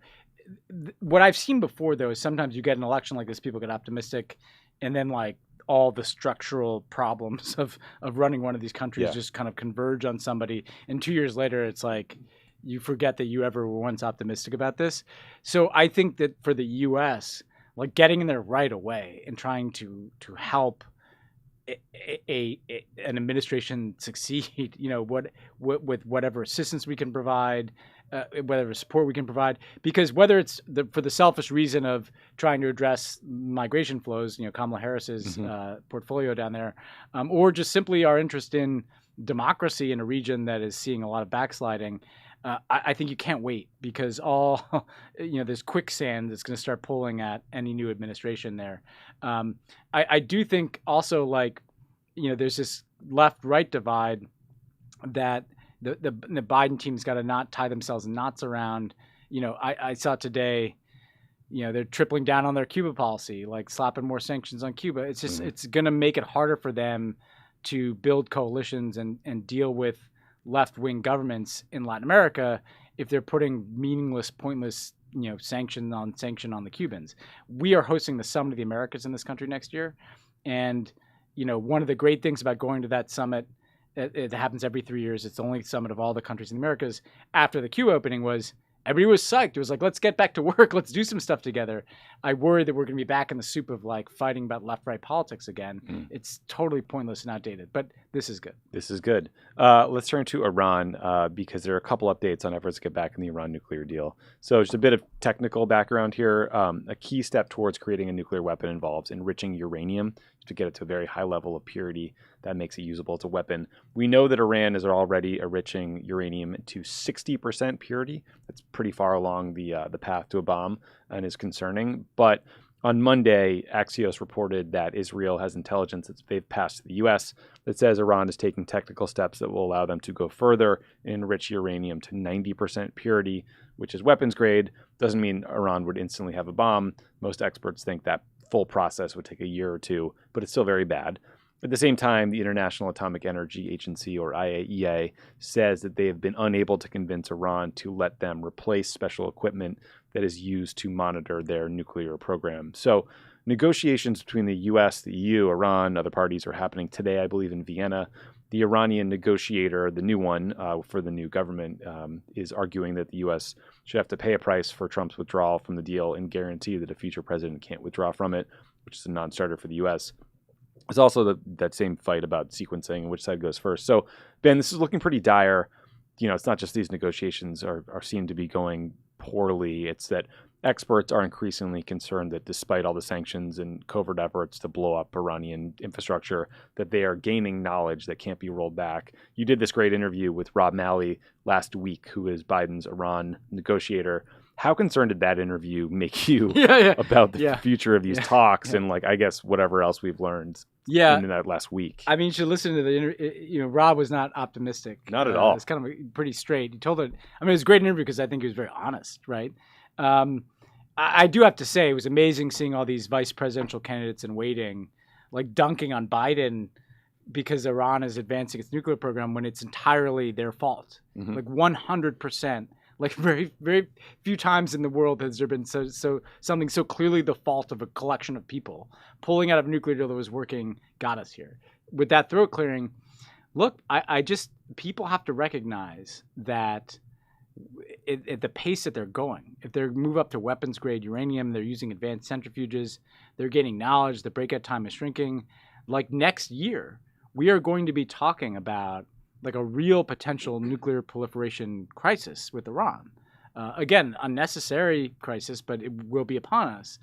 S2: What I've seen before, though, is sometimes you get an election like this, people get optimistic, and then like all the structural problems of running one of these countries just kind of converge on somebody. And 2 years later, it's like you forget that you ever were once optimistic about this. So I think that for the U.S., like getting in there right away and trying to help an administration succeed, with whatever assistance we can provide, whatever support we can provide, because whether it's for the selfish reason of trying to address migration flows, Kamala Harris's portfolio down there, or just simply our interest in democracy in a region that is seeing a lot of backsliding, I think you can't wait because there's quicksand that's going to start pulling at any new administration there. I do think also there's this left-right divide that the Biden team's got to not tie themselves in knots around. I saw today, they're tripling down on their Cuba policy, like slapping more sanctions on Cuba. It's just it's going to make it harder for them to build coalitions and deal with left-wing governments in Latin America if they're putting meaningless, pointless, sanction on the Cubans. We are hosting the Summit of the Americas in this country next year. And, one of the great things about going to that summit, it happens every 3 years. It's the only summit of all the countries in the Americas. After the Cuba opening was, everybody was psyched. It was like, let's get back to work. Let's do some stuff together. I worry that we're going to be back in the soup of fighting about left-right politics again. It's totally pointless and outdated, but this is good.
S1: This is good. Let's turn to Iran because there are a couple updates on efforts to get back in the Iran nuclear deal. So just a bit of technical background here. A key step towards creating a nuclear weapon involves enriching uranium to get it to a very high level of purity that makes it usable as a weapon. We know that Iran is already enriching uranium to 60% purity. That's pretty far along the path to a bomb and is concerning. But on Monday, Axios reported that Israel has intelligence that they've passed to the U.S. that says Iran is taking technical steps that will allow them to go further and enrich uranium to 90% purity, which is weapons grade. Doesn't mean Iran would instantly have a bomb. Most experts think that full process would take a year or two, but it's still very bad. At the same time, the International Atomic Energy Agency, or IAEA, says that they have been unable to convince Iran to let them replace special equipment that is used to monitor their nuclear program. So negotiations between the U.S., the EU, Iran, other parties are happening today, I believe, in Vienna. The Iranian negotiator, the new one for the new government, is arguing that the U.S. should have to pay a price for Trump's withdrawal from the deal and guarantee that a future president can't withdraw from it, which is a non-starter for the U.S. There's also that same fight about sequencing and which side goes first. So, Ben, this is looking pretty dire. It's not just these negotiations are seem to be going poorly. It's that experts are increasingly concerned that despite all the sanctions and covert efforts to blow up Iranian infrastructure, that they are gaining knowledge that can't be rolled back. You did this great interview with Rob Malley last week, who is Biden's Iran negotiator. How concerned did that interview make you about the future of these talks and I guess whatever else we've learned in that last week?
S2: I mean, you should listen to the interview. Rob was not optimistic.
S1: Not at all.
S2: It's kind of pretty straight. He told it. I mean, it was a great interview because I think he was very honest, right? I do have to say it was amazing seeing all these vice presidential candidates in waiting, dunking on Biden because Iran is advancing its nuclear program when it's entirely their fault. 100%. Very, very few times in the world has there been something so clearly the fault of a collection of people. Pulling out of a nuclear deal that was working got us here. With that throat clearing, look, people have to recognize that at the pace that they're going, if they move up to weapons grade uranium, they're using advanced centrifuges, they're gaining knowledge, the breakout time is shrinking. Next year, we are going to be talking about a real potential nuclear proliferation crisis with Iran. Again, unnecessary crisis, but it will be upon us.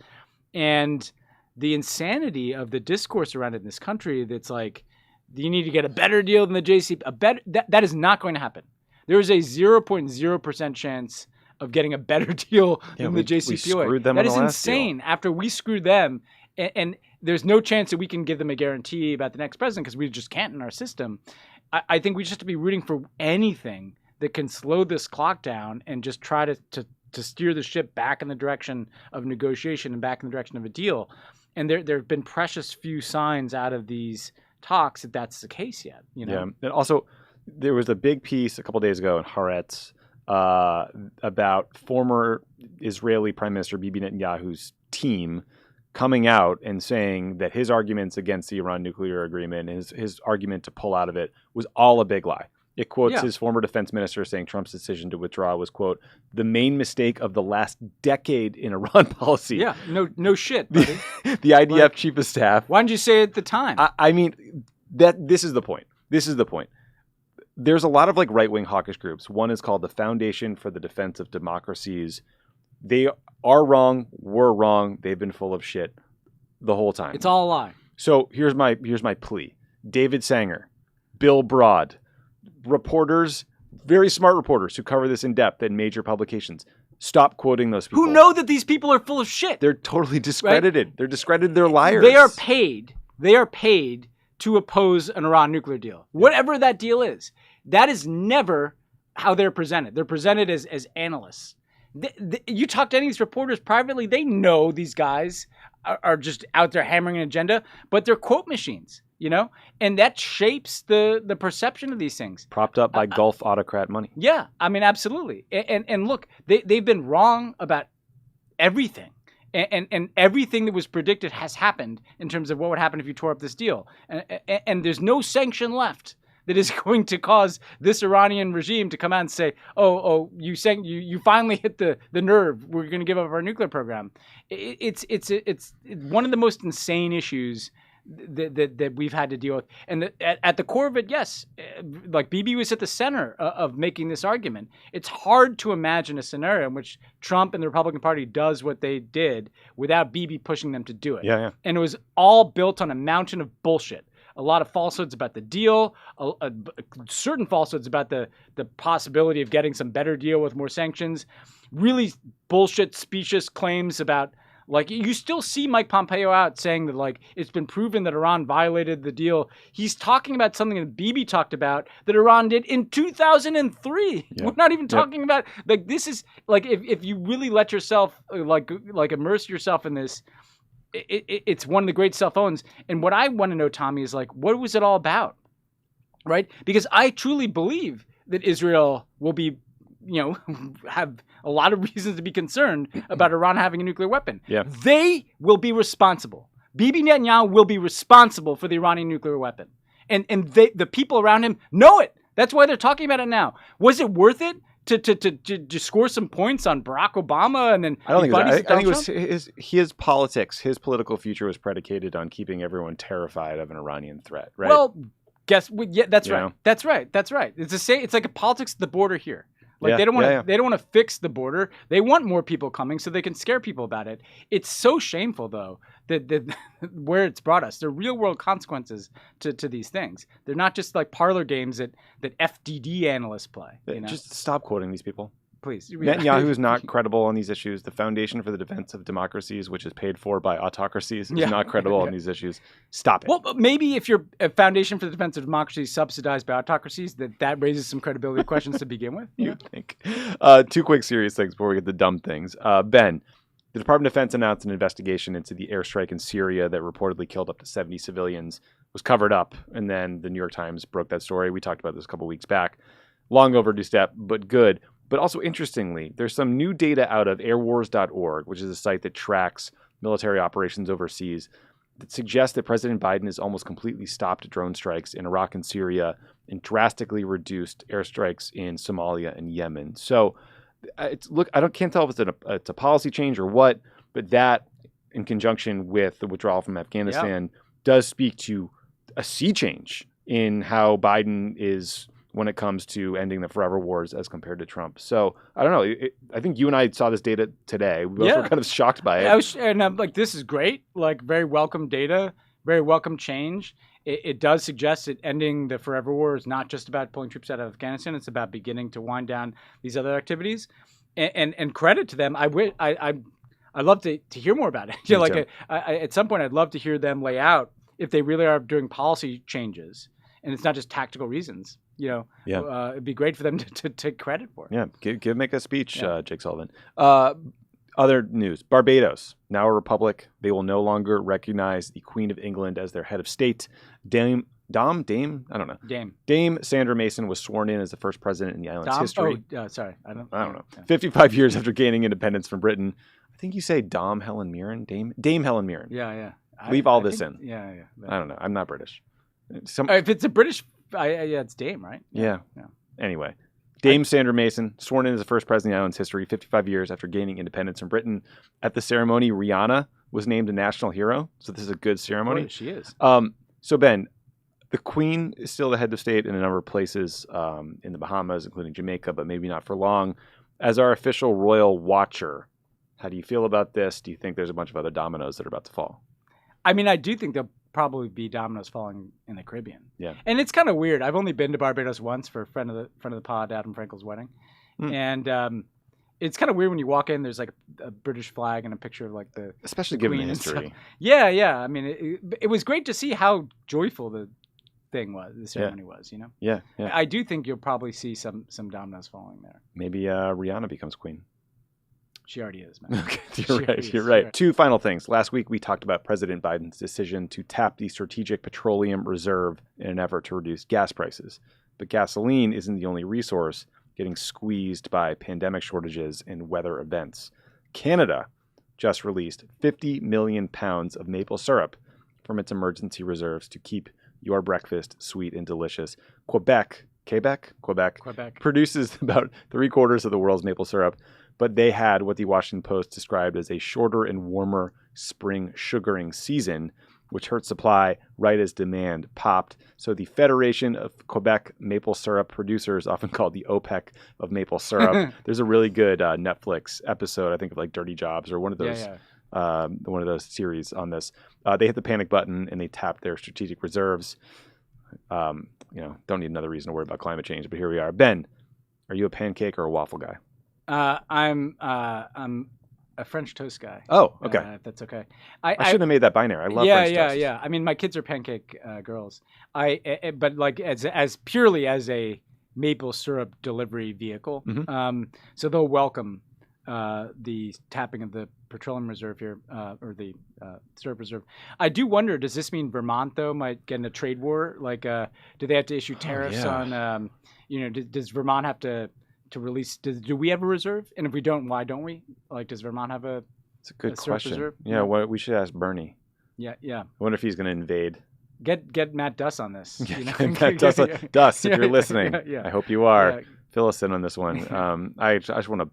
S2: And the insanity of the discourse around it in this country that's you need to get a better deal than the JCP, that is not going to happen. There is a 0.0% chance of getting a better deal than the
S1: we
S2: JCPOA.
S1: screwed them
S2: That
S1: in
S2: is
S1: the last
S2: insane. After we screwed them, and there's no chance that we can give them a guarantee about the next president because we just can't in our system. I think we just have to be rooting for anything that can slow this clock down and just try to steer the ship back in the direction of negotiation and back in the direction of a deal. And there have been precious few signs out of these talks that that's the case yet. You know?
S1: Yeah, and also there was a big piece a couple days ago in Haaretz about former Israeli Prime Minister Bibi Netanyahu's team coming out and saying that his arguments against the Iran nuclear agreement, his argument to pull out of it, was all a big lie. It quotes his former defense minister saying Trump's decision to withdraw was, quote, the main mistake of the last decade in Iran policy.
S2: Yeah, no shit, buddy.
S1: The IDF chief of staff.
S2: Why didn't you say it at the time?
S1: I mean, this is the point. This is the point. There's a lot of like right-wing hawkish groups. One is called the Foundation for the Defense of Democracies. They are wrong. We're wrong. They've been full of shit the whole time.
S2: It's all a lie.
S1: So here's my plea. David Sanger, Bill Broad, reporters, very smart reporters who cover this in depth in major publications. Stop quoting those people.
S2: Who know that these people are full of shit.
S1: They're totally discredited.
S2: Right?
S1: They're discredited. They're liars.
S2: They are paid to oppose an Iran nuclear deal. Whatever that deal is. That is never how they're presented. They're presented as analysts. You talk to any of these reporters privately, they know these guys are just out there hammering an agenda, but they're quote machines, you know? And that shapes the perception of these things.
S1: Propped up by Gulf autocrat money.
S2: Yeah, I mean, absolutely. And look, they've been wrong about everything. And everything that was predicted has happened in terms of what would happen if you tore up this deal. And there's no sanction left that is going to cause this Iranian regime to come out and say, you finally hit the nerve. We're going to give up our nuclear program. It's one of the most insane issues that we've had to deal with. And at the core of it, yes, like Bibi was at the center of making this argument. It's hard to imagine a scenario in which Trump and the Republican Party does what they did without Bibi pushing them to do it.
S1: Yeah.
S2: And it was all built on a mountain of bullshit. A lot of falsehoods about the deal, certain falsehoods about the possibility of getting some better deal with more sanctions, really bullshit, specious claims about, like, you still see Mike Pompeo out saying that, like, it's been proven that Iran violated the deal. He's talking about something that Bibi talked about that Iran did in 2003. Yeah. We're not even talking about, like, this is, like, if you really let yourself, like immerse yourself in this, it's one of the great cell phones. And what I want to know, Tommy, is like, what was it all about? Right? Because I truly believe that Israel will be, have a lot of reasons to be concerned about Iran having a nuclear weapon.
S1: Yeah.
S2: They will be responsible. Bibi Netanyahu will be responsible for the Iranian nuclear weapon. And the people around him know it. That's why they're talking about it now. Was it worth it to score some points on Barack Obama and then
S1: I don't think I think it was his politics, his political future was predicated on keeping everyone terrified of an Iranian threat, right?
S2: Well, that's right. That's right. It's like a politics at the border here. Like they don't want to fix the border. They want more people coming so they can scare people about it. It's so shameful though that where it's brought us. There are real world consequences to these things. They're not just like parlor games that FDD analysts play.
S1: Just stop quoting these people.
S2: Please.
S1: Netanyahu is not credible on these issues. The Foundation for the Defense of Democracies, which is paid for by autocracies, is not credible on these issues. Stop it.
S2: Well, maybe if you're a Foundation for the Defense of Democracy subsidized by autocracies, that raises some credibility questions to begin with.
S1: You think. Two quick serious things before we get to dumb things. Ben, the Department of Defense announced an investigation into the airstrike in Syria that reportedly killed up to 70 civilians, was covered up, and then the New York Times broke that story. We talked about this a couple weeks back. Long overdue step, but good. But also, interestingly, there's some new data out of airwars.org, which is a site that tracks military operations overseas, that suggests that President Biden has almost completely stopped drone strikes in Iraq and Syria and drastically reduced airstrikes in Somalia and Yemen. So, I can't tell if it's a policy change or what, but that, in conjunction with the withdrawal from Afghanistan, does speak to a sea change in how Biden is when it comes to ending the forever wars as compared to Trump. So, I don't know. I think you and I saw this data today. We both were kind of shocked by it.
S2: I'm like, this is great. Like, very welcome data, very welcome change. It does suggest that ending the forever war is not just about pulling troops out of Afghanistan. It's about beginning to wind down these other activities. and credit to them. I'd love to hear more about it. You know,
S1: Me
S2: like at some point, I'd love to hear them lay out if they really are doing policy changes, and it's not just tactical reasons. You know, it'd be great for them to take credit for it.
S1: Yeah, make a speech, Jake Sullivan. Other news: Barbados, now a republic. They will no longer recognize the Queen of England as their head of state. Dame, I don't know. Dame Sandra Mason was sworn in as the first president in the island's history.
S2: Sorry, I don't know.
S1: Yeah. 55 years after gaining independence from Britain. I think you say Dame Helen Mirren. Dame Helen Mirren.
S2: Yeah.
S1: Leave all this in.
S2: Yeah.
S1: I don't know. I'm not British.
S2: If it's a British, it's Dame, right?
S1: Yeah. Anyway, Dame Sandra Mason, sworn in as the first president in the island's history, 55 years after gaining independence from Britain. At the ceremony, Rihanna was named a national hero. So this is a good ceremony.
S2: Boy, she is.
S1: So Ben, the Queen is still the head of state in a number of places in the Bahamas, including Jamaica, but maybe not for long. As our official royal watcher, how do you feel about this? Do you think there's a bunch of other dominoes that are about to fall?
S2: I mean, I do think there'll probably be dominoes falling in the Caribbean.
S1: Yeah.
S2: And it's kind of weird. I've only been to Barbados once for a friend of the pod, Adam Frankel's wedding. And it's kind of weird when you walk in, there's like a British flag and a picture of like the
S1: Especially
S2: the
S1: given the
S2: Queen and
S1: history.
S2: stuff. Yeah. I mean, it was great to see how joyful the ceremony was, you know?
S1: Yeah.
S2: I do think you'll probably see some dominoes falling there.
S1: Maybe Rihanna becomes queen.
S2: She already is, man.
S1: Okay, you're right. Two final things. Last week, we talked about President Biden's decision to tap the Strategic Petroleum Reserve in an effort to reduce gas prices. But gasoline isn't the only resource getting squeezed by pandemic shortages and weather events. Canada just released 50 million pounds of maple syrup from its emergency reserves to keep your breakfast sweet and delicious. Quebec produces about 3/4 of the world's maple syrup, but they had what the Washington Post described as a shorter and warmer spring sugaring season, which hurt supply right as demand popped. So the Federation of Quebec Maple Syrup Producers, often called the OPEC of maple syrup, there's a really good Netflix episode, I think of like Dirty Jobs or one of those. One of those series on this. They hit the panic button and they tapped their strategic reserves. Don't need another reason to worry about climate change, but here we are. Ben, are you a pancake or a waffle guy?
S2: I'm a French toast guy.
S1: Oh, okay.
S2: If that's okay.
S1: I should have made that binary. I love French toast.
S2: Yeah. I mean, my kids are pancake girls. But like as purely as a maple syrup delivery vehicle. So they'll welcome the tapping of the petroleum reserve here, or the syrup reserve. I do wonder, does this mean Vermont though might get in a trade war? Like, do they have to issue tariffs on? Does Vermont have to release? Do we have a reserve? And if we don't, why don't we? Like, does Vermont have a?
S1: It's a good question.
S2: Reserve?
S1: Yeah, we should ask Bernie.
S2: Yeah.
S1: I wonder if he's going to invade.
S2: Get Matt Duss on this.
S1: Matt Duss, if you're listening, I hope you are.
S2: Yeah.
S1: Fill us in on this one. I just want to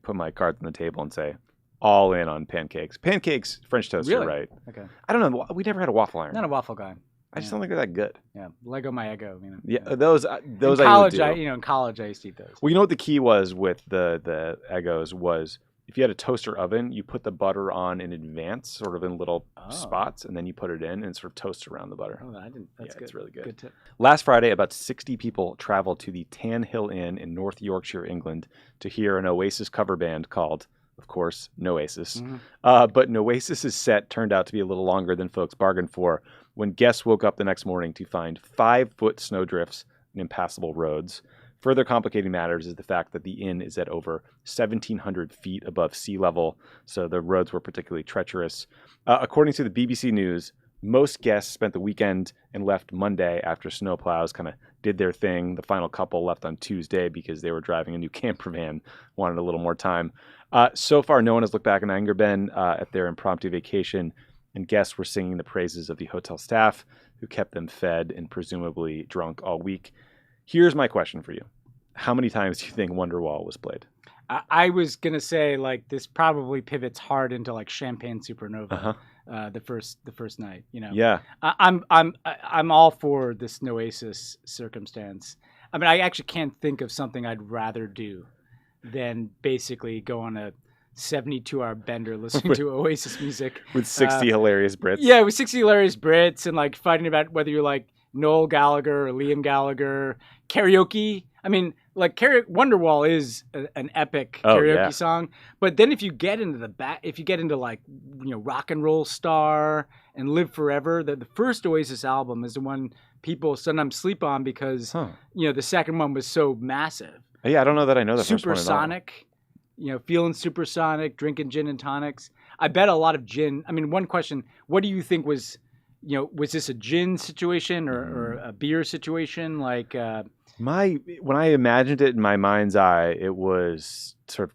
S1: put my cards on the table and say, all in on pancakes. Pancakes, French toast,
S2: really?
S1: You're right.
S2: Okay.
S1: I don't know. We never had a waffle iron.
S2: Not a waffle guy.
S1: I just don't think they're that good.
S2: Yeah, Lego my Eggo.
S1: Yeah, those
S2: in
S1: college,
S2: I would do. In college, I used to eat those.
S1: Well, you know what the key was with the Eggos was if you had a toaster oven, you put the butter on in advance, sort of in little spots, and then you put it in and sort of toast around the butter.
S2: Oh, I didn't. That's good.
S1: It's really good.
S2: Good tip.
S1: Last Friday, about 60 people traveled to the Tan Hill Inn in North Yorkshire, England, to hear an Oasis cover band called, of course, Noasis. But Noasis's set turned out to be a little longer than folks bargained for when guests woke up the next morning to find 5-foot snowdrifts and impassable roads. Further complicating matters is the fact that the inn is at over 1,700 feet above sea level, so the roads were particularly treacherous. According to the BBC News, most guests spent the weekend and left Monday after snowplows kind of did their thing. The final couple left on Tuesday because they were driving a new camper van, wanted a little more time. So far, no one has looked back in anger, Ben, at their impromptu vacation, and guests were singing the praises of the hotel staff who kept them fed and presumably drunk all week. Here's my question for you. How many times do you think Wonderwall was played?
S2: I was going to say, like, this probably pivots hard into, like, Champagne Supernova the first night, you know?
S1: Yeah.
S2: I'm all for this Noasis circumstance. I mean, I actually can't think of something I'd rather do than basically go on a 72-hour bender listening to Oasis music.
S1: With 60 hilarious Brits.
S2: Yeah, with 60 hilarious Brits and, like, fighting about whether you're, like, Noel Gallagher or Liam Gallagher. Karaoke. I mean, like Wonderwall is an epic karaoke song, but then if you get into like, you know, Rock and Roll Star and Live Forever, the first Oasis album is the one people sometimes sleep on because you know, the second one was so massive.
S1: Yeah, I don't know that I know the first one at all.
S2: Supersonic, you know, feeling supersonic, drinking gin and tonics. I bet a lot of gin. I mean, one question: what do you think was, you know, was this a gin situation or a beer situation? Like,
S1: when I imagined it in my mind's eye, it was sort of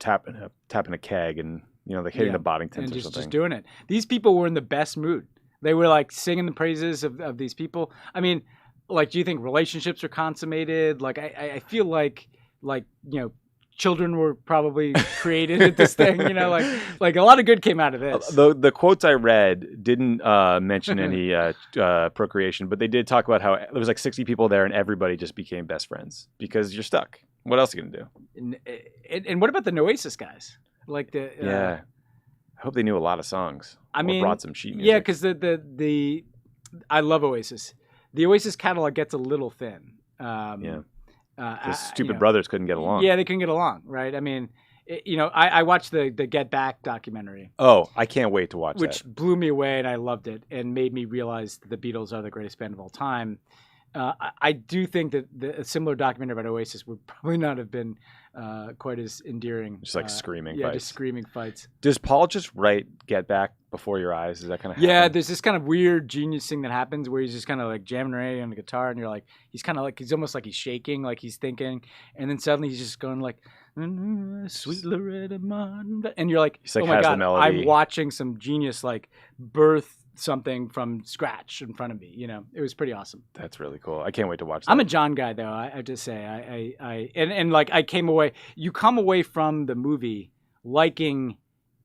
S1: tapping a keg and, you know, like hitting the Boddingtons or something.
S2: Just doing it. These people were in the best mood. They were like singing the praises of these people. I mean, like, do you think relationships are consummated? Like, I feel like, you know, children were probably created at this thing, you know, like a lot of good came out of this.
S1: The quotes I read didn't mention any procreation, but they did talk about how there was like 60 people there and everybody just became best friends because you're stuck. What else are you gonna do?
S2: And what about the Oasis guys? Like
S1: I hope they knew a lot of songs.
S2: I mean,
S1: brought some sheet music.
S2: Yeah, because the I love Oasis. The Oasis catalog gets a little thin.
S1: Because stupid brothers couldn't get along.
S2: Yeah, they couldn't get along, right? I mean, you know, I watched the Get Back documentary.
S1: Oh, I can't wait to watch that.
S2: Which blew me away, and I loved it, and made me realize that the Beatles are the greatest band of all time. I do think that a similar documentary about Oasis would probably not have been quite as endearing.
S1: Just like screaming fights.
S2: Yeah, just screaming fights.
S1: Does Paul just write Get Back before your eyes? Is that kind of
S2: Yeah, there's this kind of weird genius thing that happens where he's just kind of like jamming away on the guitar, and you're like, he's almost like he's shaking, like he's thinking, and then suddenly he's just going like, Sweet Loretta Martin, and you're like,
S1: oh my God,
S2: I'm watching some genius like birth something from scratch in front of me. You know, it was pretty awesome.
S1: That's really cool. I can't wait to watch that.
S2: I'm a John guy though. I just say and like I came away. You come away from the movie liking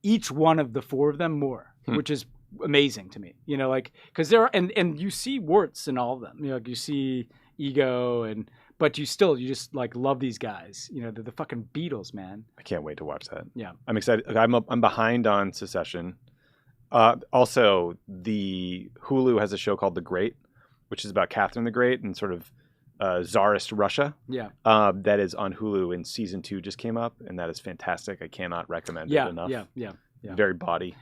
S2: each one of the four of them more, which is amazing to me. You know, like because there are and you see warts in all of them. You know, like you see ego but you just like love these guys. You know, they're the fucking Beatles, man.
S1: I can't wait to watch that.
S2: Yeah,
S1: I'm excited. I'm behind on Secession. Also, the Hulu has a show called The Great, which is about Catherine the Great and sort of Tsarist Russia.
S2: Yeah.
S1: That is on Hulu, and season 2 just came up, and that is fantastic. I cannot recommend it enough.
S2: Yeah.
S1: Very body.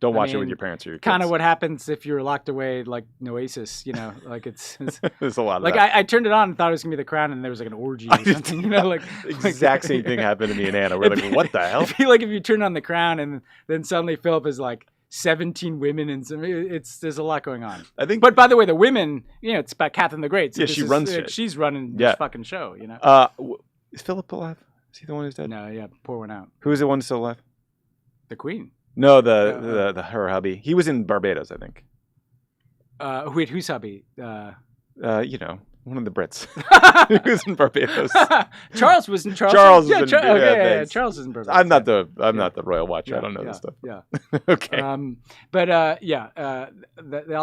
S2: Don't
S1: watch it with your parents or your kids.
S2: Kind of what happens if you're locked away like Oasis, you know, like it's
S1: there's a lot of
S2: like
S1: that.
S2: I turned it on and thought it was gonna be The Crown, and there was like an orgy or something, you know, like
S1: exact same thing happened to me and Anna. We're like, what the hell?
S2: I feel like if you turn on The Crown and then suddenly Philip is like 17 women and there's a lot going on.
S1: I think,
S2: but by the way, the women, you know, it's about Catherine the Great. So
S1: yeah, she runs it.
S2: She's running this fucking show, you know.
S1: Is Philip alive? Is he the one who's dead?
S2: No, yeah, pour one out.
S1: Who is the one who's still alive?
S2: The Queen.
S1: No, her hubby. He was in Barbados, I think.
S2: Wait, who's hubby?
S1: You know, one of the Brits. He was in Barbados.
S2: Charles was in Charles.
S1: Charles
S2: yeah,
S1: was in
S2: Charles is in Barbados.
S1: I'm not the royal watcher. I don't know this stuff.
S2: Yeah.
S1: Okay.
S2: I'll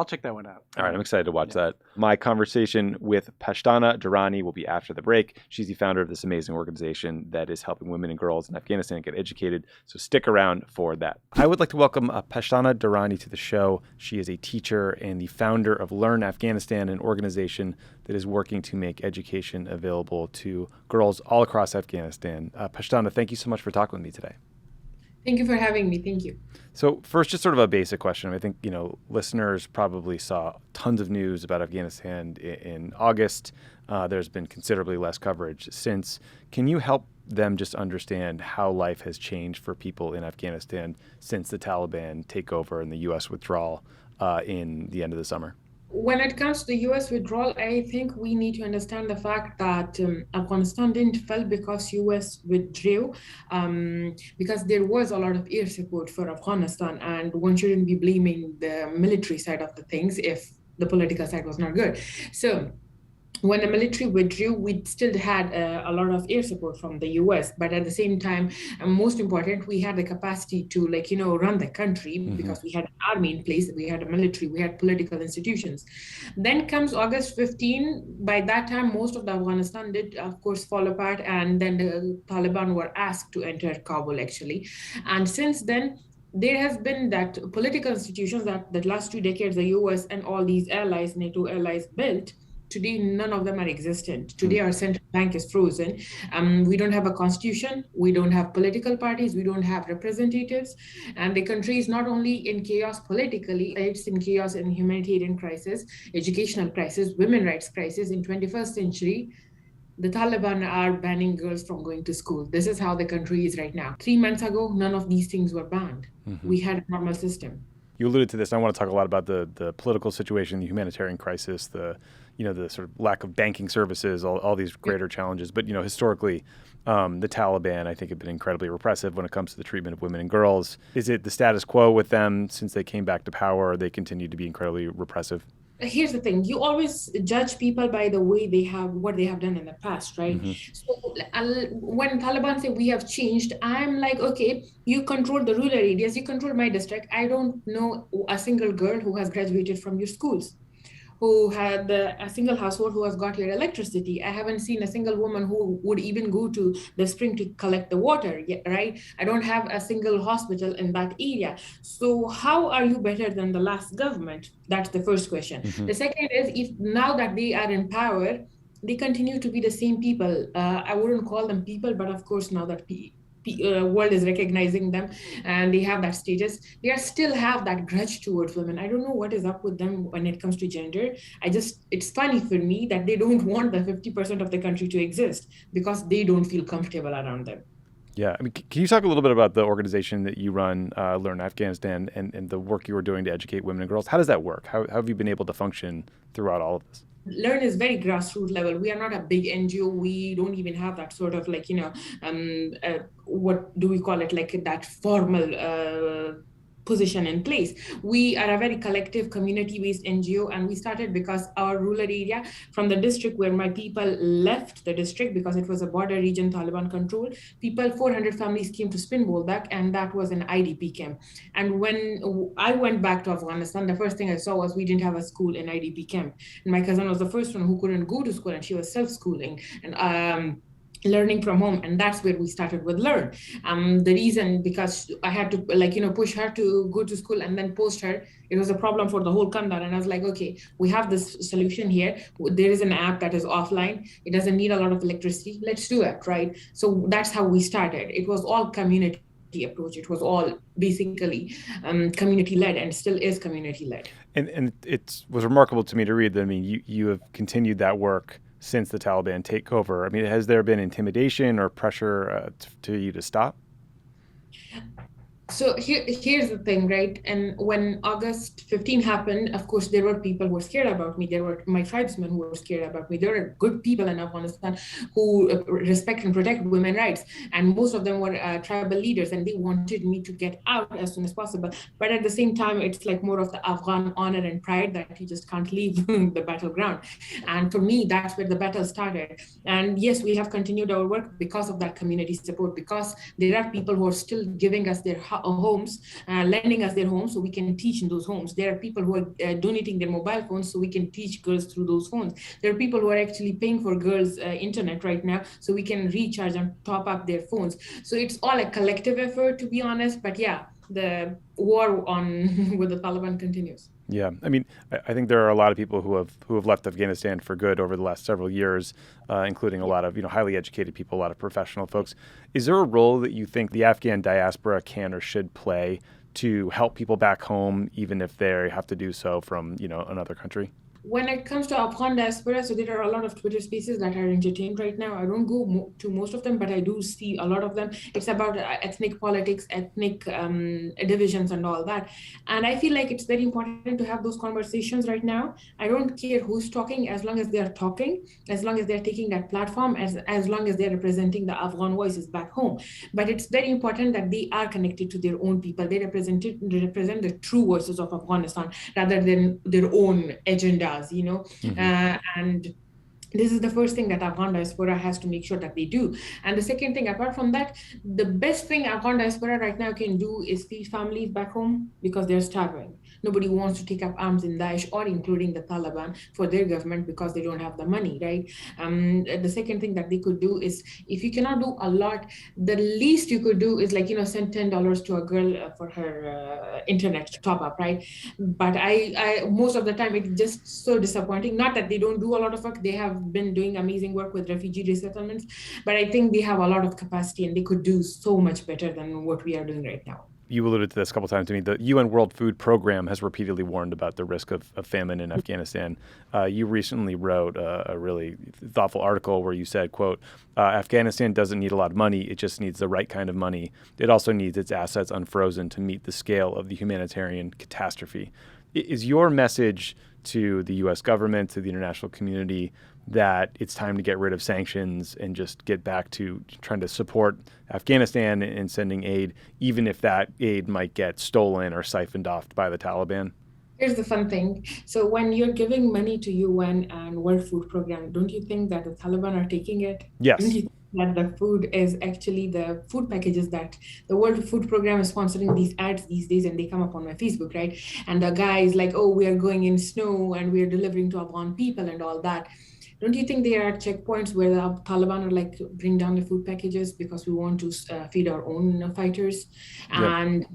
S2: check that one out.
S1: All right, I'm excited to watch that. My conversation with Pashtana Durrani will be after the break. She's the founder of this amazing organization that is helping women and girls in Afghanistan get educated. So stick around for that. I would like to welcome Pashtana Durrani to the show. She is a teacher and the founder of Learn Afghanistan, an organization that is working to make education available to girls all across Afghanistan. Pashtana, thank you so much for talking with me today.
S3: Thank you for having me. Thank you.
S1: So first, just sort of a basic question. I think, you know, listeners probably saw tons of news about Afghanistan in August. There's been considerably less coverage since. Can you help them just understand how life has changed for people in Afghanistan since the Taliban takeover and the U.S. withdrawal in the end of the summer?
S3: When it comes to the U.S. withdrawal, I think we need to understand the fact that Afghanistan didn't fall because U.S. withdrew, because there was a lot of air support for Afghanistan, and one shouldn't be blaming the military side of the things if the political side was not good. So when the military withdrew, we still had a lot of air support from the US, but at the same time, most important, we had the capacity to run the country because we had an army in place, we had a military, we had political institutions. Then comes August 15. By that time, most of the Afghanistan did, of course, fall apart, and then the Taliban were asked to enter Kabul, actually. And since then, there has been that political institutions that the last 2 decades, the US and all these allies, NATO allies built, Today, none of them are existent. Today, our central bank is frozen. We don't have a constitution. We don't have political parties. We don't have representatives. And the country is not only in chaos politically, it's in chaos in humanitarian crisis, educational crisis, women rights crisis. In 21st century, the Taliban are banning girls from going to school. This is how the country is right now. 3 months ago, none of these things were banned. We had a normal system.
S1: You alluded to this, and I want to talk a lot about the political situation, the humanitarian crisis, the sort of lack of banking services, all these greater challenges. But, historically, the Taliban, I think, have been incredibly repressive when it comes to the treatment of women and girls. Is it the status quo with them since they came back to power, or they continue to be incredibly repressive?
S3: Here's the thing, you always judge people by the way what they have done in the past, right? So when Taliban say we have changed, I'm like, okay, you control the rural areas, you control my district. I don't know a single girl who has graduated from your schools, who had a single household who has got your electricity. I haven't seen a single woman who would even go to the spring to collect the water, right? I don't have a single hospital in that area. So how are you better than the last government? That's the first question. The second is, if now that they are in power, they continue to be the same people. I wouldn't call them people, but of course now that world is recognizing them and they have that status, they still have that grudge towards women. I don't know what is up with them when it comes to gender. It's funny for me that they don't want the 50% of the country to exist because they don't feel comfortable around them.
S1: Yeah. I mean, can you talk a little bit about the organization that you run, Learn Afghanistan, and the work you were doing to educate women and girls? How does that work? How have you been able to function throughout all of this?
S3: Learn is very grassroots level. We are not a big NGO. We don't even have that sort of what do we call it? Like that formal position in place. We are a very collective community-based NGO, and we started because our rural area from the district where my people left the district because it was a border region Taliban control, 400 families came to Spinboldak, and that was an IDP camp. And when I went back to Afghanistan, the first thing I saw was we didn't have a school in IDP camp. And my cousin was the first one who couldn't go to school, and she was self-schooling and learning from home, and that's where we started with Learn. The reason, because I had to push her to go to school and then post her, it was a problem for the whole Kandahar, and I was like, okay, we have this solution here. There is an app that is offline. It doesn't need a lot of electricity. Let's do it, right? So that's how we started. It was all community approach. It was all basically community-led and still is community-led.
S1: And it was remarkable to me to read that, I mean, you have continued that work since the Taliban takeover. I mean, has there been intimidation or pressure to you to stop?
S3: So here's the thing, right? And when August 15 happened, of course, there were people who were scared about me. There were my tribesmen who were scared about me. There are good people in Afghanistan who respect and protect women's rights. And most of them were tribal leaders, and they wanted me to get out as soon as possible. But at the same time, it's like more of the Afghan honor and pride that you just can't leave the battleground. And for me, that's where the battle started. And yes, we have continued our work because of that community support, because there are people who are still giving us their homes, lending us their homes so we can teach in those homes. There are people who are donating their mobile phones so we can teach girls through those phones. There are people who are actually paying for girls' internet right now so we can recharge and top up their phones. So it's all a collective effort, to be honest. But yeah, the war with the Taliban continues.
S1: Yeah, I mean, I think there are a lot of people who have left Afghanistan for good over the last several years, including a lot of highly educated people, a lot of professional folks. Is there a role that you think the Afghan diaspora can or should play to help people back home, even if they have to do so from another country?
S3: When it comes to Afghan diaspora, so there are a lot of Twitter spaces that are entertained right now. I don't go to most of them, but I do see a lot of them. It's about ethnic politics, ethnic divisions and all that. And I feel like it's very important to have those conversations right now. I don't care who's talking, as long as they're talking, as long as they're taking that platform, as long as they're representing the Afghan voices back home. But it's very important that they are connected to their own people. They represent the true voices of Afghanistan rather than their own agenda. And this is the first thing that Afghan diaspora has to make sure that they do. And the second thing, apart from that, the best thing Afghan diaspora right now can do is feed families back home because they're starving. Nobody wants to take up arms in Daesh or including the Taliban for their government because they don't have the money, right? The second thing that they could do is, if you cannot do a lot, the least you could do is, like, send $10 to a girl for her internet top up, right? But I most of the time it's just so disappointing. Not that they don't do a lot of work; they have been doing amazing work with refugee resettlements, but I think they have a lot of capacity and they could do so much better than what we are doing right now.
S1: You alluded to this a couple times to me. The UN World Food Program has repeatedly warned about the risk of famine in Afghanistan. You recently wrote a really thoughtful article where you said, quote, Afghanistan doesn't need a lot of money. It just needs the right kind of money. It also needs its assets unfrozen to meet the scale of the humanitarian catastrophe. Is your message to the U.S. government, to the international community, that it's time to get rid of sanctions and just get back to trying to support Afghanistan and sending aid, even if that aid might get stolen or siphoned off by the Taliban?
S3: Here's the fun thing. So when you're giving money to UN and World Food Program, don't you think that the Taliban are taking it?
S1: Yes.
S3: Don't you think that the food is actually the food packages that the World Food Program is sponsoring these ads these days, and they come up on my Facebook, right? And the guy is like, oh, we are going in snow and we are delivering to Afghan people and all that. Don't you think there are checkpoints where the Taliban are like, bring down the food packages because we want to feed our own fighters?
S1: Yep.
S3: And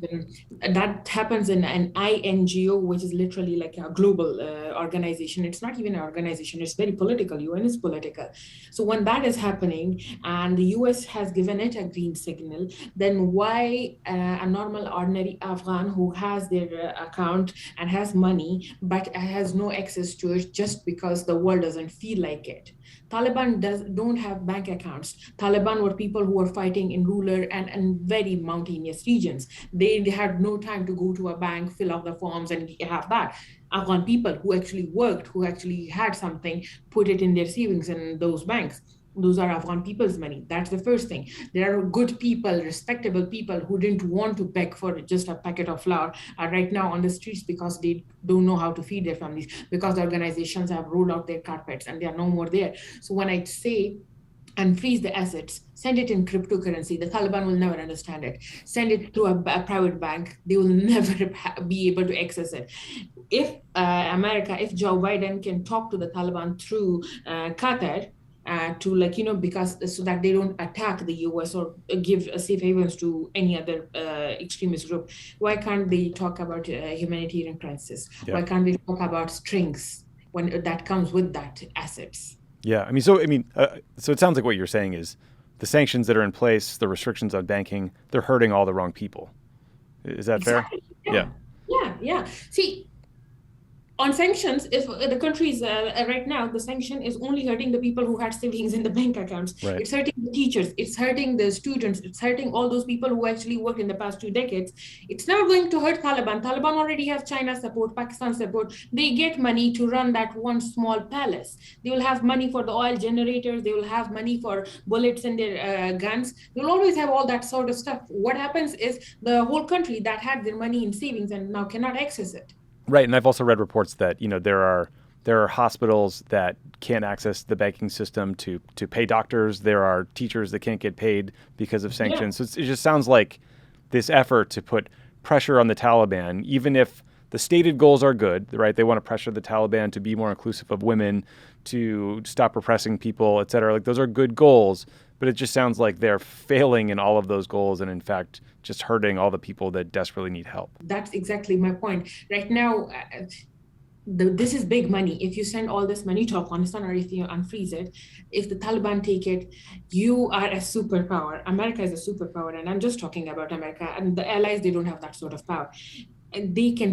S3: that happens in an INGO, which is literally like a global organization. It's not even an organization. It's very political. UN is political. So when that is happening and the US has given it a green signal, then why a normal, ordinary Afghan who has their account and has money but has no access to it just because the world doesn't feel like it? Taliban don't have bank accounts. Taliban were people who were fighting in rural and very mountainous regions. They had no time to go to a bank, fill out the forms, and have that. Afghan people who actually worked, who actually had something, put it in their savings in those banks. Those are Afghan people's money. That's the first thing. There are good people, respectable people who didn't want to beg for just a packet of flour are right now on the streets because they don't know how to feed their families, because the organizations have rolled out their carpets and they are no more there. So when I say unfreeze the assets, send it in cryptocurrency, the Taliban will never understand it. Send it to a private bank, they will never be able to access it. If if Joe Biden can talk to the Taliban through Qatar, because so that they don't attack the US or give safe havens to any other extremist group, why can't they talk about humanitarian crisis?
S1: Yeah.
S3: Why can't they talk about strings when that comes with that assets?
S1: Yeah, so it sounds like what you're saying is the sanctions that are in place, the restrictions on banking, they're hurting all the wrong people. Is that
S3: Exactly.
S1: fair?
S3: Yeah. See, on sanctions, if the countries right now, the sanction is only hurting the people who had savings in the bank accounts.
S1: Right.
S3: It's hurting the teachers. It's hurting the students. It's hurting all those people who actually worked in the past 2 decades. It's never going to hurt Taliban. Taliban already have China support, Pakistan support. They get money to run that one small palace. They will have money for the oil generators. They will have money for bullets in their guns. They'll always have all that sort of stuff. What happens is the whole country that had their money in savings and now cannot access it.
S1: Right, and I've also read reports that there are hospitals that can't access the banking system to pay doctors. There are teachers that can't get paid because of sanctions.
S3: Yeah.
S1: So it just sounds like this effort to put pressure on the Taliban, even if the stated goals are good, right? They want to pressure the Taliban to be more inclusive of women, to stop repressing people, et cetera. Like, those are good goals, but it just sounds like they're failing in all of those goals and, in fact, just hurting all the people that desperately need help.
S3: That's exactly my point. Right now, this is big money. If you send all this money to Afghanistan or if you unfreeze it, if the Taliban take it, you are a superpower. America is a superpower, and I'm just talking about America. And the allies, they don't have that sort of power. And they can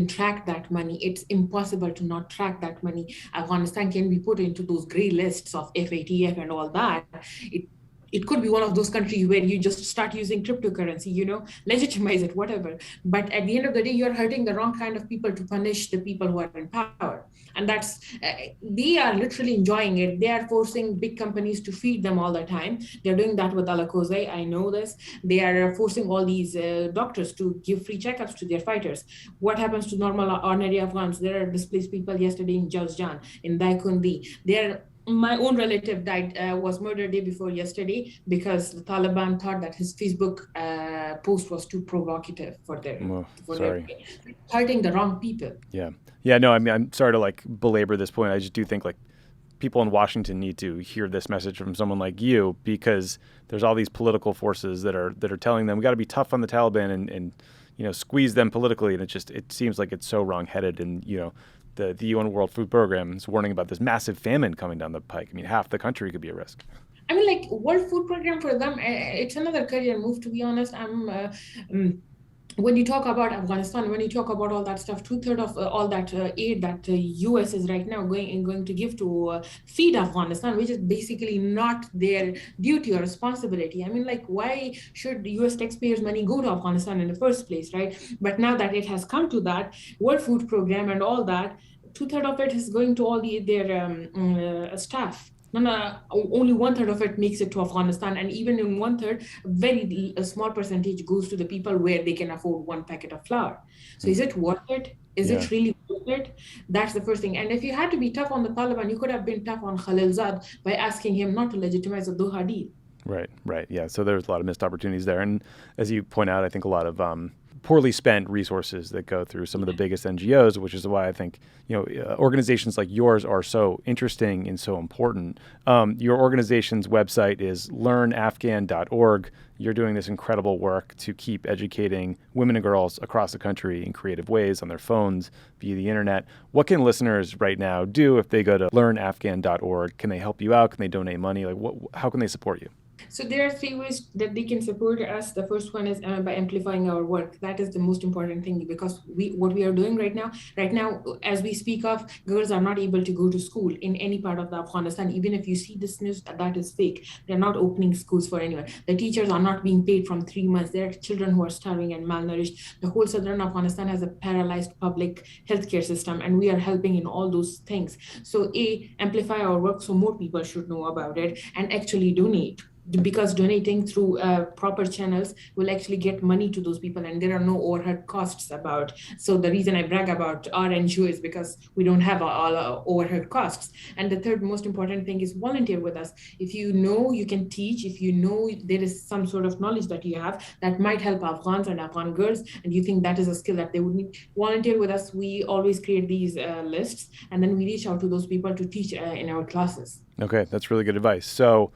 S3: track that money. It's impossible to not track that money. Afghanistan can be put into those gray lists of FATF and all that. It could be one of those countries where you just start using cryptocurrency, legitimize it, whatever. But at the end of the day, you're hurting the wrong kind of people to punish the people who are in power. And they are literally enjoying it. They are forcing big companies to feed them all the time. They're doing that with Alakoze. I know this. They are forcing all these doctors to give free checkups to their fighters. What happens to normal, ordinary Afghans? There are displaced people yesterday in Jawzjan, in Daikundi. They're My own relative died, was murdered day before yesterday because the Taliban thought that his Facebook post was too provocative for
S1: Sorry.
S3: their hurting the wrong people.
S1: Yeah. No, I mean, I'm sorry to like belabor this point. I just do think like people in Washington need to hear this message from someone like you, because there's all these political forces that are telling them we got to be tough on the Taliban and squeeze them politically, and it seems like it's so wrongheaded. And the UN World Food Program is warning about this massive famine coming down the pike. I mean, half the country could be at risk.
S3: I mean, like World Food Program for them, it's another career move. To be honest, when you talk about Afghanistan, when you talk about all that stuff, 2/3 of all that aid that US is right now going to give to feed Afghanistan, which is basically not their duty or responsibility. I mean, like, why should US taxpayers' money go to Afghanistan in the first place, right? But now that it has come to that World Food Program and all that, 2/3 of it is going to all their staff. No, only 1/3 of it makes it to Afghanistan, and even in 1/3, a small percentage goes to the people where they can afford one packet of flour. So is it worth it? Is it really worth it? That's the first thing. And if you had to be tough on the Taliban, you could have been tough on Khalilzad by asking him not to legitimize the Doha deal.
S1: Right. Yeah. So there's a lot of missed opportunities there, and as you point out, I think a lot of poorly spent resources that go through some of the biggest NGOs, which is why I think organizations like yours are so interesting and so important. Your organization's website is learnafghan.org. You're doing this incredible work to keep educating women and girls across the country in creative ways on their phones, via the internet. What can listeners right now do if they go to learnafghan.org? Can they help you out? Can they donate money? How can they support you?
S3: So there are 3 ways that they can support us. The first one is by amplifying our work. That is the most important thing, because what we are doing right now, as we speak of, girls are not able to go to school in any part of the Afghanistan. Even if you see this news, that is fake. They're not opening schools for anyone. The teachers are not being paid from 3 months. There are children who are starving and malnourished. The whole southern Afghanistan has a paralyzed public healthcare system, and we are helping in all those things. So amplify our work so more people should know about it and actually donate. Because donating through proper channels will actually get money to those people, and there are no overhead costs about. So the reason I brag about our NGO is because we don't have all overhead costs. And the third most important thing is volunteer with us. If you know you can teach, if you know there is some sort of knowledge that you have that might help Afghans and Afghan girls, and you think that is a skill that they would need, volunteer with us. We always create these lists, and then we reach out to those people to teach in our classes.
S1: Okay, that's really good advice. So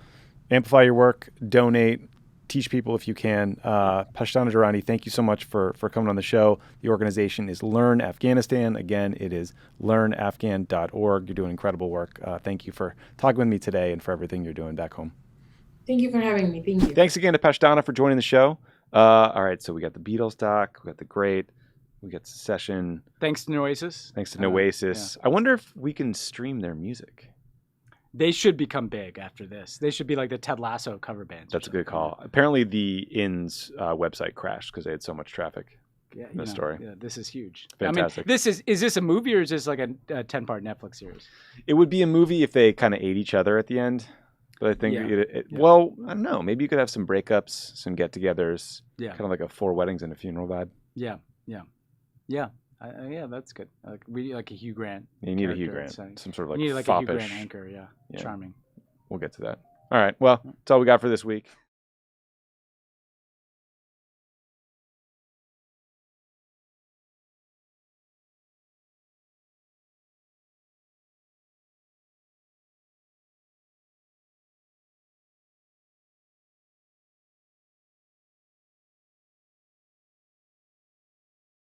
S1: amplify your work, donate, teach people if you can. Pashtana Durrani, thank you so much for coming on the show. The organization is Learn Afghanistan. Again, it is learnafghan.org. You're doing incredible work. Thank you for talking with me today and for everything you're doing back home.
S3: Thank you for having me. Thank you.
S1: Thanks again to Pashtana for joining the show. All right, so we got the Beatles doc, we got the Great, we got Secession.
S2: Thanks to Oasis.
S1: Oasis. I wonder if we can stream their music.
S2: They should become big after this. They should be like the Ted Lasso cover bands.
S1: That's a good call. Apparently, the Inn's website crashed because they had so much traffic.
S2: Yeah,
S1: in the story.
S2: Yeah, this is huge.
S1: Fantastic.
S2: I mean, is this a movie or is this like a 10-part Netflix series?
S1: It would be a movie if they kind of ate each other at the end. But I think, well, I don't know. Maybe you could have some breakups, some get-togethers. Yeah. Kind of like a 4 weddings and a funeral vibe.
S2: Yeah. Yeah, that's good. Like a Hugh Grant.
S1: Yeah, you need a Hugh Grant. Some sort of like
S2: you need like
S1: foppish.
S2: a Hugh Grant anchor. Yeah. Charming.
S1: We'll get to that. All right. Well, that's all we got for this week.